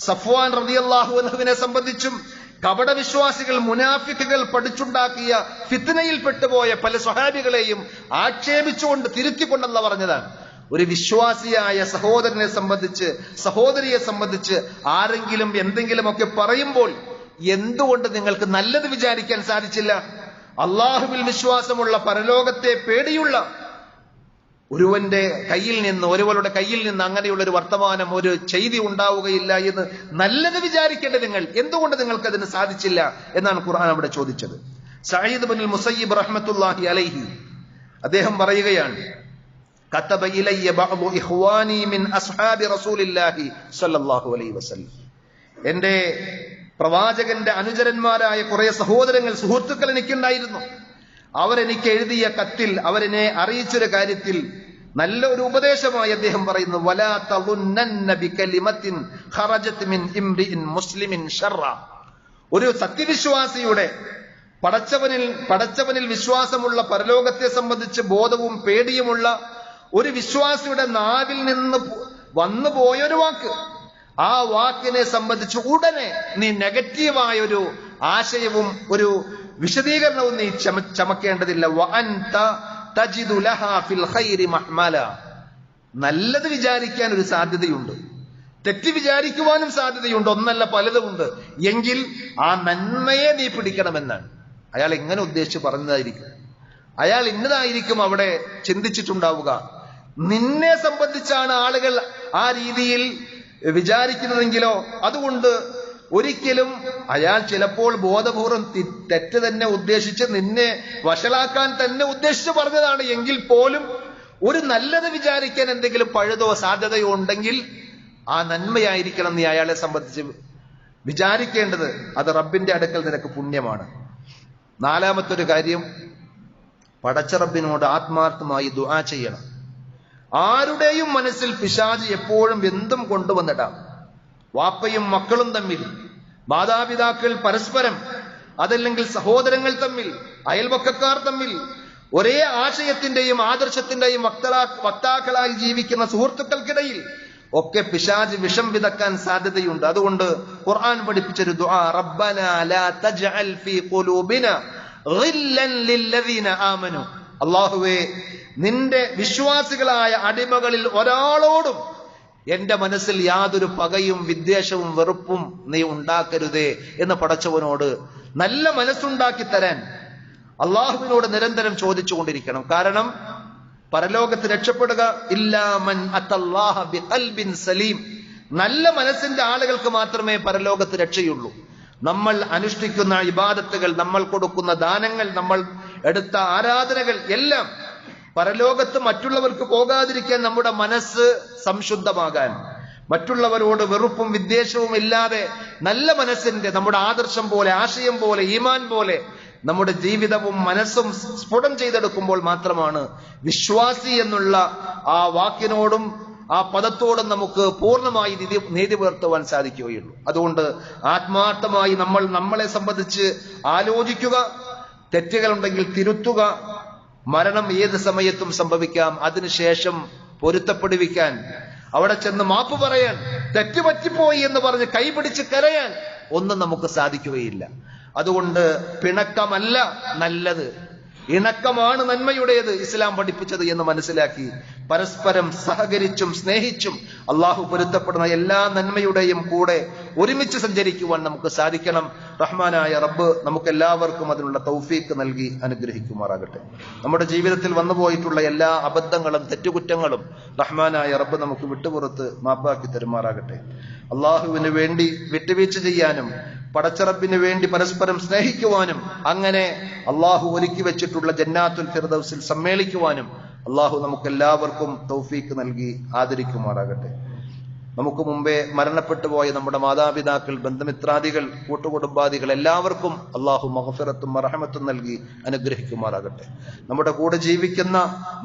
സഫ്വാൻ റളിയല്ലാഹു അൻഹുവിനെ സംബന്ധിച്ചും കപടവിശ്വാസികൾ, മുനാഫിക്കുകൾ പഠിച്ചുണ്ടാക്കിയ ഫിത്നയിൽ പെട്ടുപോയ പല സ്വഹാബികളെയും ആക്ഷേപിച്ചുകൊണ്ട് തിരുത്തിക്കൊണ്ടെന്ന് പറഞ്ഞതാണ്. ഒരു വിശ്വാസിയായ സഹോദരനെ സംബന്ധിച്ച്, സഹോദരിയെ സംബന്ധിച്ച് ആരെങ്കിലും എന്തെങ്കിലുമൊക്കെ പറയുമ്പോൾ എന്തുകൊണ്ട് നിങ്ങൾക്ക് നല്ലത് വിചാരിക്കാൻ സാധിച്ചില്ല? അള്ളാഹുവിൽ വിശ്വാസമുള്ള, പരലോകത്തെ പേടിയുള്ള ഒരുവന്റെ കയ്യിൽ നിന്ന്, ഒരുവളുടെ കയ്യിൽ നിന്ന് അങ്ങനെയുള്ള ഒരു വർത്തമാനം, ഒരു ചെയ്തി ഉണ്ടാവുകയില്ല എന്ന് നല്ലത് വിചാരിക്കേണ്ട നിങ്ങൾ എന്തുകൊണ്ട് നിങ്ങൾക്ക് അതിന് സാധിച്ചില്ല എന്നാണ് ഖുർആൻ അവിടെ ചോദിച്ചത്. സഈദ് ഇബ്നുൽ മുസയ്യിബ് റഹ്മത്തുള്ളാഹി അലൈഹി അദ്ദേഹം പറയുകയാണ്, കതബ ഇലയ്യ ബഅദു ഇഖ്വാനി മിൻ അസ്ഹാബി റസൂലില്ലാഹി സ്വല്ലല്ലാഹു അലൈഹി വസല്ലം. എന്റെ പ്രവാചകന്റെ അനുചരന്മാരായ കുറെ സഹോദരങ്ങൾ, സുഹൃത്തുക്കൾ എനിക്കുണ്ടായിരുന്നു. അവരെനിക്ക് എഴുതിയ കത്തിൽ, അവരെന്നെ അറിയിച്ചൊരു കാര്യത്തിൽ നല്ല ഒരു ഉപദേശമായി അദ്ദേഹം പറയുന്നു, വലാ തളുന്നന്ന ബികലിമത്തിൻ ഖറജത് മിൻ ഇംറിഇൻ മുസ്ലിമിൻ ശർറ. ഒരു സത്യവിശ്വാസിയുടെ, പടച്ചവനിൽ വിശ്വാസമുള്ള, പരലോകത്തെ സംബന്ധിച്ച് ബോധവും പേടിയുമുള്ള ഒരു വിശ്വാസിയുടെ നാവിൽ നിന്ന് വന്നു പോയൊരു വാക്ക്, ആ വാക്കിനെ സംബന്ധിച്ച് ഉടനെ നീ നെഗറ്റീവായ ഒരു ആശയവും ഒരു വിശദീകരണവും നീ ചമക്കേണ്ടതില്ല. വഅൻത തജിദു ലഹാ ഫിൽ ഖൈരി മഹ്മല. നല്ലത് വിചാരിക്കാൻ ഒരു സാധ്യതയുണ്ട്, തെറ്റ് വിചാരിക്കുവാനും സാധ്യതയുണ്ട്, ഒന്നല്ല പലതുമുണ്ട്. എങ്കിൽ ആ നന്മയെ നീ പിടിക്കണമെന്നാണ്. അയാൾ എങ്ങനെ ഉദ്ദേശിച്ച് പറഞ്ഞതായിരിക്കും, അയാൾ ഇന്നതായിരിക്കും അവിടെ ചിന്തിച്ചിട്ടുണ്ടാവുക. നിന്നെ സംബന്ധിച്ചാണ് ആളുകൾ ആ രീതിയിൽ വിചാരിക്കുന്നതെങ്കിലോ, അതുകൊണ്ട് ഒരിക്കലും അയാൾ ചിലപ്പോൾ ബോധപൂർവം തെറ്റ് തന്നെ ഉദ്ദേശിച്ച് നിന്നെ വഷളാക്കാൻ തന്നെ ഉദ്ദേശിച്ച് പറഞ്ഞതാണ്. എങ്കിൽ പോലും ഒരു നല്ലത് വിചാരിക്കാൻ എന്തെങ്കിലും പഴുതോ സാധ്യതയോ ഉണ്ടെങ്കിൽ ആ നന്മയായിരിക്കണം നീ അയാളെ സംബന്ധിച്ച് വിചാരിക്കേണ്ടത്. അത് റബ്ബിന്റെ അടുക്കൽ നിനക്ക് പുണ്യമാണ്. നാലാമത്തൊരു കാര്യം, പടച്ച റബ്ബിനോട് ആത്മാർത്ഥമായി ദുആ ചെയ്യണം. ആരുടെയും മനസ്സിൽ പിശാച് എപ്പോഴും എന്തും കൊണ്ടുവന്നിടാം. വാപ്പയും മക്കളും തമ്മിൽ, മാതാപിതാക്കൾ പരസ്പരം, അതല്ലെങ്കിൽ സഹോദരങ്ങൾ തമ്മിൽ, അയൽവക്കക്കാർ തമ്മിൽ, ഒരേ ആശയത്തിന്റെയും ആദർശത്തിന്റെയും വക്താക്കളായി ജീവിക്കുന്ന സുഹൃത്തുക്കൾക്കിടയിൽ ഒക്കെ പിശാച് വിഷം വിതക്കാൻ സാധ്യതയുണ്ട്. അതുകൊണ്ട് ഖുർആൻ പഠിപ്പിച്ചൊരു ദുആ, റബ്ബനാ ലാ തജ്അൽ ഫീ ഖുലൂബിനാ ഗില്ലൻ ലില്ലദീന ആമനു. അല്ലാഹുവേ, നിന്റെ വിശ്വാസികളായ അടിമകളിൽ ഒരാളോടും എന്റെ മനസ്സിൽ യാതൊരു പകയും വിദ്വേഷവും വെറുപ്പും നീ ഉണ്ടാക്കരുതേ എന്ന് പടച്ചവനോട് നല്ല മനസ്സുണ്ടാക്കി തരാൻ അള്ളാഹുവിനോട് നിരന്തരം ചോദിച്ചുകൊണ്ടിരിക്കണം. കാരണം പരലോകത്ത് രക്ഷപ്പെടുക ഇല്ലാ മൻ അത്തല്ലാഹ ബിഖൽബിൻ സലീം, നല്ല മനസ്സിന്റെ ആളുകൾക്ക് മാത്രമേ പരലോകത്ത് രക്ഷയുള്ളൂ. നമ്മൾ അനുഷ്ഠിക്കുന്ന ഇബാദത്തുകൾ, നമ്മൾ കൊടുക്കുന്ന ദാനങ്ങൾ, നമ്മൾ എടുത്ത ആരാധനകൾ എല്ലാം പരലോകത്ത് മറ്റുള്ളവർക്ക് പോകാതിരിക്കാൻ, നമ്മുടെ മനസ്സ് സംശുദ്ധമാകാൻ, മറ്റുള്ളവരോട് വെറുപ്പും വിദ്വേഷവും ഇല്ലാതെ നല്ല മനസ്സിന്റെ, നമ്മുടെ ആദർശം പോലെ, ആശയം പോലെ, ഈമാൻ പോലെ നമ്മുടെ ജീവിതവും മനസ്സും സ്ഫുടം ചെയ്തെടുക്കുമ്പോൾ മാത്രമാണ് വിശ്വാസി എന്നുള്ള ആ വാക്കിനോടും ആ പദത്തോടും നമുക്ക് പൂർണ്ണമായി നീതി പുലർത്തുവാൻ സാധിക്കുകയുള്ളൂ. അതുകൊണ്ട് ആത്മാർത്ഥമായി നമ്മളെ സംബന്ധിച്ച് ആലോചിക്കുക, തെറ്റുകളുണ്ടെങ്കിൽ തിരുത്തുക. മരണം ഏത് സമയത്തും സംഭവിക്കാം. അതിനുശേഷം പൊരുത്തപ്പെടുവിക്കാൻ, അവിടെ ചെന്ന് മാപ്പ് പറയാൻ, തെറ്റുപറ്റിപ്പോയി എന്ന് പറഞ്ഞ് കൈപിടിച്ച് കരയാൻ ഒന്നും നമുക്ക് സാധിക്കുകയില്ല. അതുകൊണ്ട് പിണക്കമല്ല നല്ലത്, ഇണക്കമാണ് നന്മയുടേത് ഇസ്ലാം പഠിപ്പിച്ചത് എന്ന് മനസ്സിലാക്കി പരസ്പരം സഹകരിച്ചും സ്നേഹിച്ചും അള്ളാഹു പൊരുത്തപ്പെടുന്ന എല്ലാ നന്മയുടെയും കൂടെ ഒരുമിച്ച് സഞ്ചരിക്കുവാൻ നമുക്ക് സാധിക്കണം. റഹ്മാനായ റബ്ബ് നമുക്ക് എല്ലാവർക്കും അതിനുള്ള തൗഫീക്ക് നൽകി അനുഗ്രഹിക്കുമാറാകട്ടെ. നമ്മുടെ ജീവിതത്തിൽ വന്നുപോയിട്ടുള്ള എല്ലാ അബദ്ധങ്ങളും തെറ്റുകുറ്റങ്ങളും റഹ്മാനായ റബ്ബ് നമുക്ക് വിട്ടുപുറത്ത് മാപ്പാക്കി തരുമാറാകട്ടെ. അള്ളാഹുവിന് വേണ്ടി വിട്ടുവീഴ്ച ചെയ്യാനും പടച്ചറബിന് വേണ്ടി പരസ്പരം സ്നേഹിക്കുവാനും അങ്ങനെ അള്ളാഹു ഒരുക്കി വെച്ചിട്ടുള്ള ജന്നാത്തുൽ ഫിർദൗസിൽ സമ്മേളിക്കുവാനും അള്ളാഹു നമുക്കെല്ലാവർക്കും തൗഫീക്ക് നൽകി ആദരിക്കുമാറാകട്ടെ. നമുക്ക് മുമ്പേ മരണപ്പെട്ടു പോയ നമ്മുടെ മാതാപിതാക്കൾ, ബന്ധുമിത്രാദികൾ, കൂട്ടുകുടുംബാദികൾ എല്ലാവർക്കും അള്ളാഹു മഗ്ഫിറത്തും റഹ്മത്തും നൽകി അനുഗ്രഹിക്കുമാറാകട്ടെ. നമ്മുടെ കൂടെ ജീവിക്കുന്ന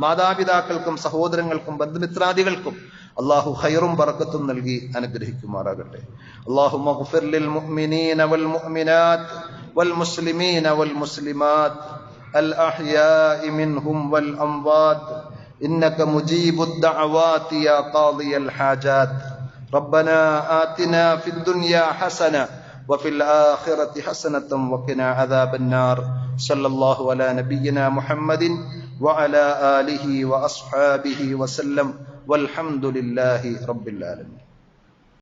മാതാപിതാക്കൾക്കും സഹോദരങ്ങൾക്കും ബന്ധുമിത്രാദികൾക്കും അള്ളാഹു ഖൈറും ബറക്കത്തും നൽകി അനുഗ്രഹിക്കുമാറാകട്ടെ. അല്ലാഹു മഗ്ഫിർ ലിൽ മുഅ്മിനീന വൽ മുഅ്മിനാത്ത് വൽ മുസ്ലിമീന വൽ മുസ്ലിമാത്ത് അൽ അഹ്യാഇ മിൻഹും വൽ അംവാത് ഇന്നക മുജീബുദ് ദഅവാതി യാ ഖാദിയൽ ഹാജാത്ത്. ربنا آتنا في الدنيا حسنة وفي الآخرة حسنة وقنا عذاب النار. صلى الله على نبينا محمد وعلى آله وأصحابه وسلم والحمد لله رب العالمين.